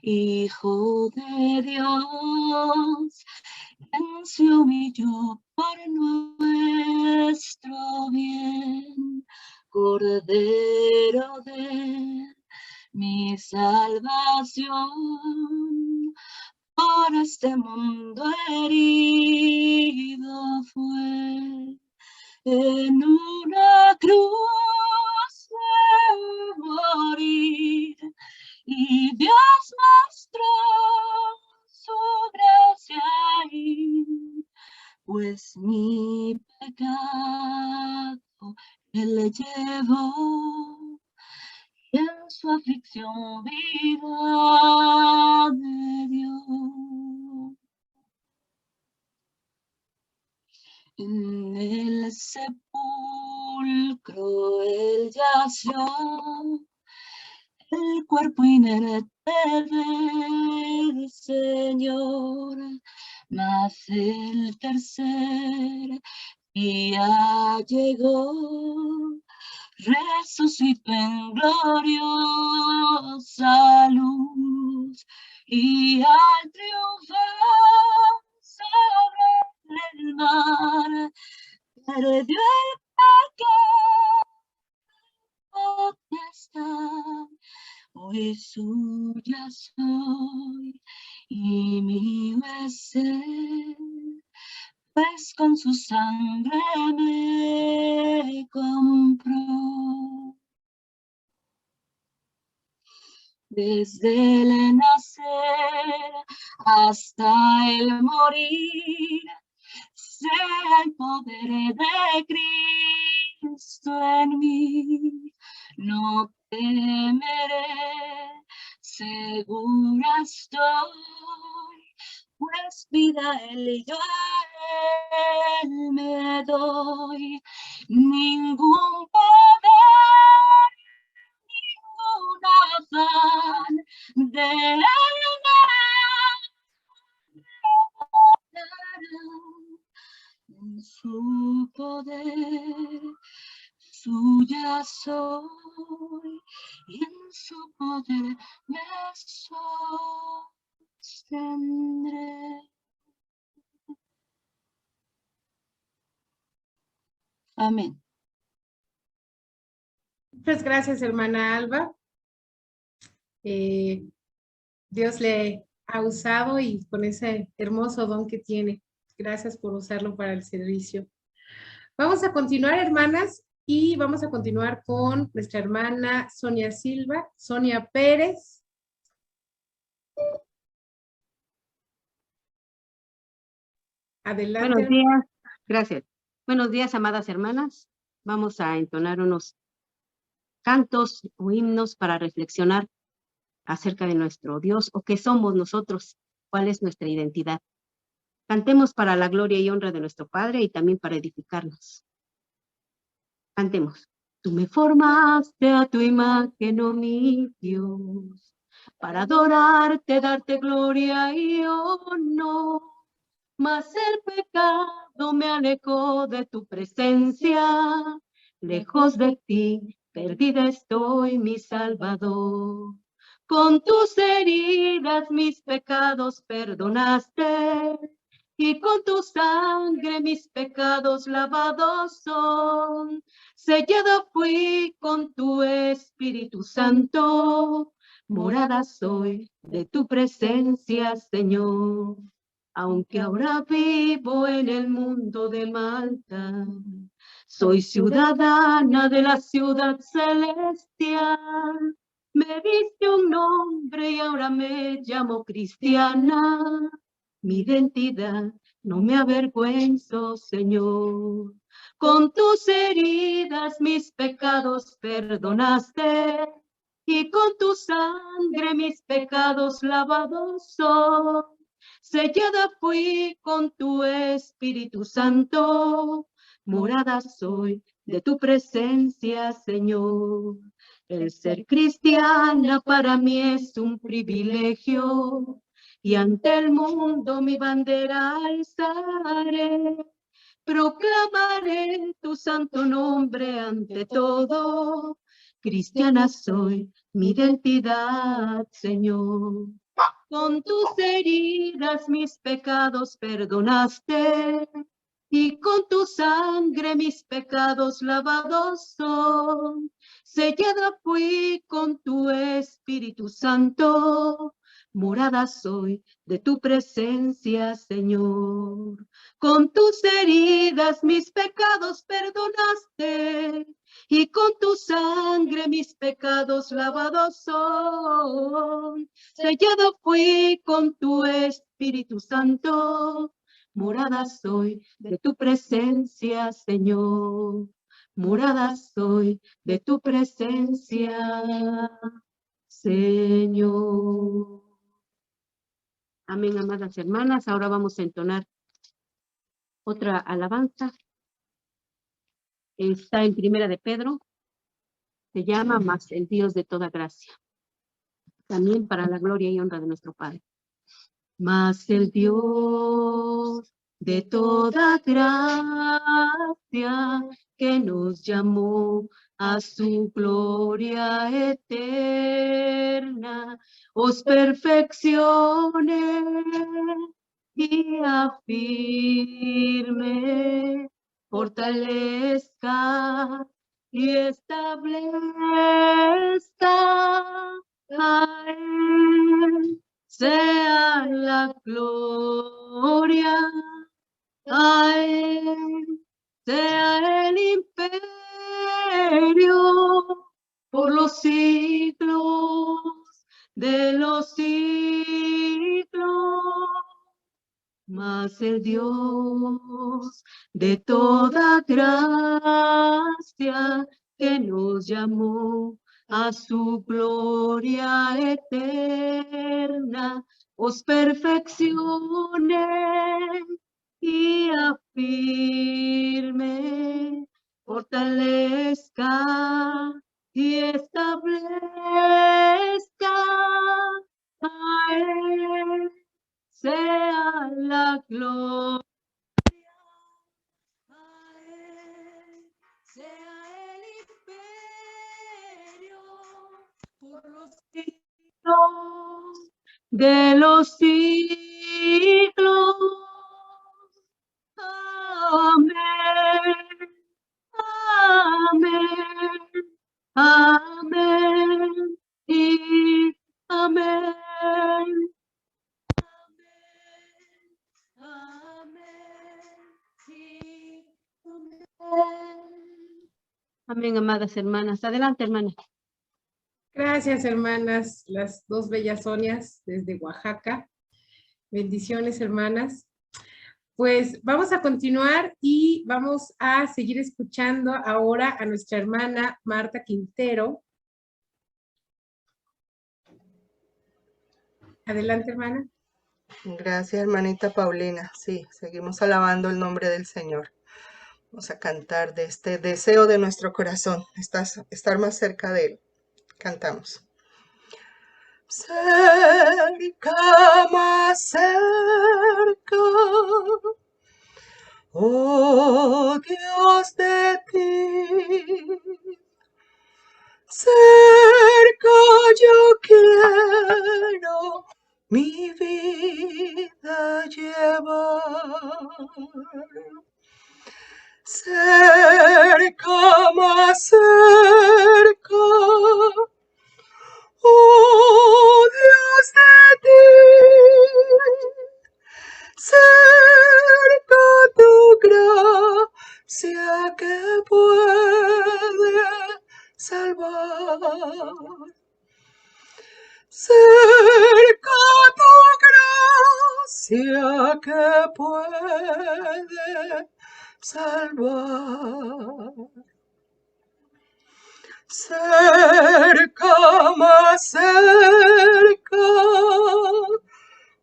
S5: Hijo de Dios, quien se humilló por nuestro bien, Cordero de mi salvación. Por este mundo herido fue, en una cruz fue morir, y Dios mostró su gracia ahí, pues mi pecado Él le llevó, y en su aflicción vida me dio. En el sepulcro Él yació, el cuerpo inerte del Señor, mas el tercer día llegó, resucitó en gloriosa luz, y al triunfar sobre el mar, perdió el pecado potestad, hoy suya soy y mío es Él, pues con su sangre me compró. Desde el nacer hasta el morir, sea el poder de Cristo en mí. No temeré, segura estoy, pues vida Él y yo a Él me doy. Ningún poder, ningún afán de Él me en su poder, suya soy, y en su poder me sostendré. Amén.
S3: Muchas gracias, hermana Alba. Dios le ha usado y con ese hermoso don que tiene. Gracias por usarlo para el servicio. Vamos a continuar, hermanas, y vamos a continuar con nuestra hermana Sonia Silva, Sonia Pérez. Adelante.
S6: Buenos días, gracias. Buenos días, amadas hermanas. Vamos a entonar unos cantos o himnos para reflexionar acerca de nuestro Dios o qué somos nosotros, cuál es nuestra identidad. Cantemos para la gloria y honra de nuestro Padre y también para edificarnos. Cantemos. Tú me formaste a tu imagen, oh mi Dios, para adorarte, darte gloria y honor. Mas el pecado me alejó de tu presencia, lejos de ti, perdida estoy, mi Salvador. Con tus heridas mis pecados perdonaste, y con tu sangre mis pecados lavados son. Sellada fui con tu Espíritu Santo, morada soy de tu presencia, Señor. Aunque ahora vivo en el mundo de Malta, soy ciudadana de la ciudad celestial. Me diste un nombre y ahora me llamo cristiana. Mi identidad no me avergüenzo, Señor. Con tus heridas mis pecados perdonaste, y con tu sangre mis pecados lavados son. Sellada fui con tu Espíritu Santo, morada soy de tu presencia, Señor. El ser cristiana para mí es un privilegio, y ante el mundo mi bandera alzaré. Proclamaré tu santo nombre ante todo. Cristiana soy, mi identidad, Señor. Con tus heridas mis pecados perdonaste, y con tu sangre mis pecados lavados son. Sellada fui con tu Espíritu Santo, morada soy de tu presencia, Señor. Con tus heridas mis pecados perdonaste, y con tu sangre mis pecados lavados son. Sellado fui con tu Espíritu Santo, morada soy de tu presencia, Señor. Morada soy de tu presencia, Señor. Amén, amadas hermanas. Ahora vamos a entonar otra alabanza. Está en Primera de Pedro. Se llama Mas el Dios de toda gracia. También para la gloria y honra de nuestro Padre. Mas el Dios de toda gracia, que nos llamó a su gloria eterna, os perfeccione y afirme, fortalezca y establezca a Él sea la gloria, a Él sea el imperio por los siglos de los siglos. Mas el Dios de toda gracia que nos llamó a su gloria eterna, os perfeccione y afirme, fortalezca y establezca a Él sea la gloria, a Él sea el imperio por los siglos de los siglos. Amén, amén, amén y amén. Amén, amadas hermanas. Adelante, hermana.
S3: Gracias, hermanas, las dos bellas Sonias desde Oaxaca. Bendiciones, hermanas. Pues vamos a continuar y vamos a seguir escuchando ahora a nuestra hermana Marta Quintero. Adelante, hermana.
S7: Gracias, hermanita Paulina. Sí, seguimos alabando el nombre del Señor. Vamos a cantar de este deseo de nuestro corazón, estar más cerca de Él. Cantamos. Cerca, más cerca, oh Dios de ti. Cerca yo quiero mi vida llevar. Cerca, más cerca, oh Dios de ti. Cerca tu gracia que puede salvar. Cerca tu gracia que puede salvar. Cerca, más cerca,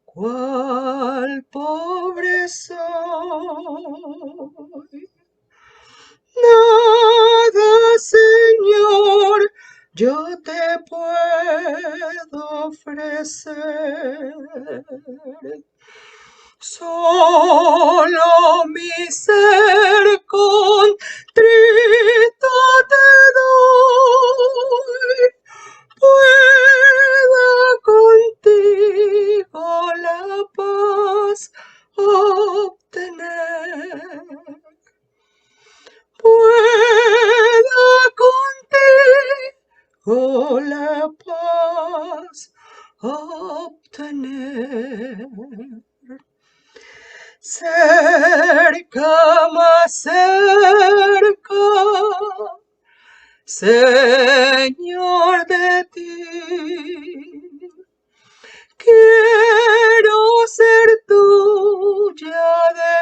S7: cuál pobre soy. Nada, Señor, yo te puedo ofrecer. Solo mi ser contrito te doy, pueda contigo la paz obtener. Pueda contigo la paz obtener. Cerca, más cerca, Señor de ti. Quiero ser tuya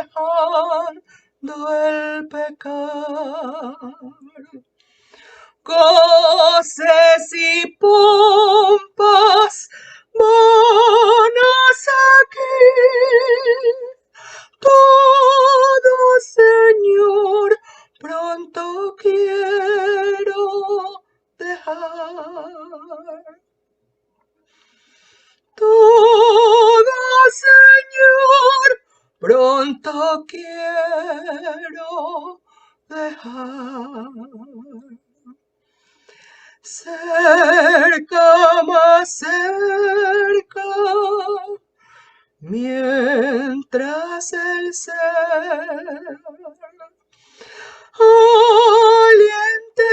S7: dejando el pecado. Goces y pompas vanas aquí. Todo, Señor, pronto quiero dejar. Todo, Señor, pronto quiero dejar. Cerca, más cerca, mientras el ser aliente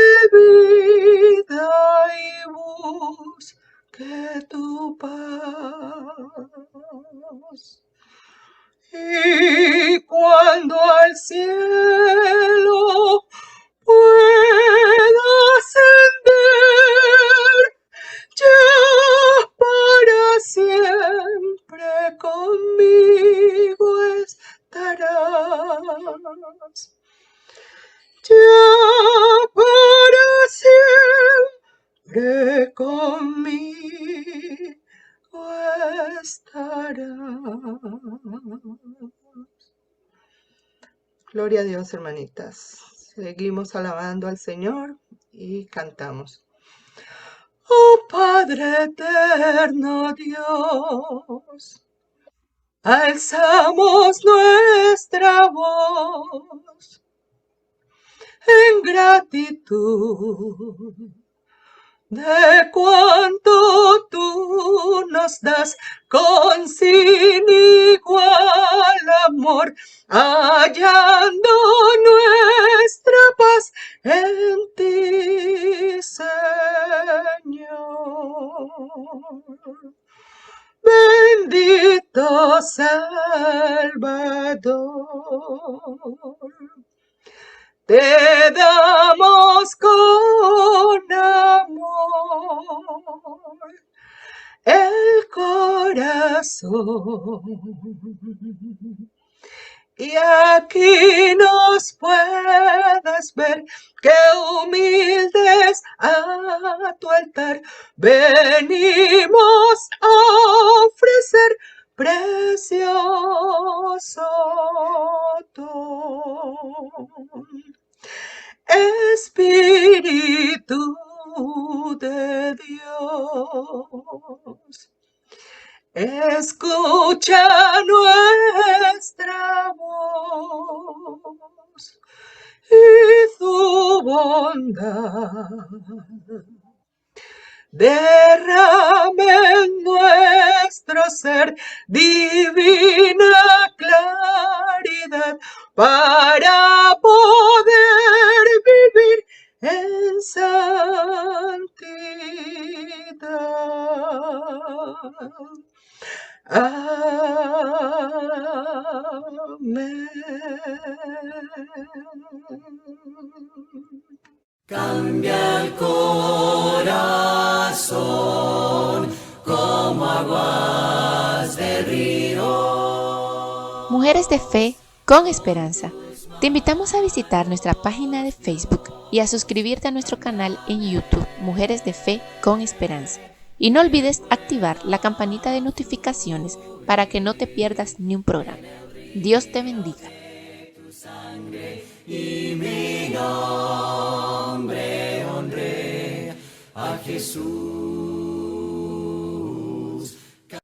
S7: ya para siempre conmigo estarás. Gloria a Dios, hermanitas. Seguimos alabando al Señor y cantamos. Oh Padre eterno Dios, alzamos nuestra voz en gratitud de cuanto tú nos das con sin igual amor, hallando nuestra paz en ti, Señor. Bendito Salvador, te damos con amor el corazón. Y aquí nos puedes ver, que humildes a tu altar venimos a ofrecer precioso don. Espíritu de Dios, escucha nuestra voz y tu bondad derrame en nuestro ser divina claridad para poder vivir en santidad. Amén.
S8: Cambia el corazón como aguas de río.
S9: Mujeres de Fe con Esperanza. Te invitamos a visitar nuestra página de Facebook y a suscribirte a nuestro canal en YouTube, Mujeres de Fe con Esperanza. Y no olvides activar la campanita de notificaciones para que no te pierdas ni un programa. Dios te bendiga.
S8: Y mi nombre honré a Jesús.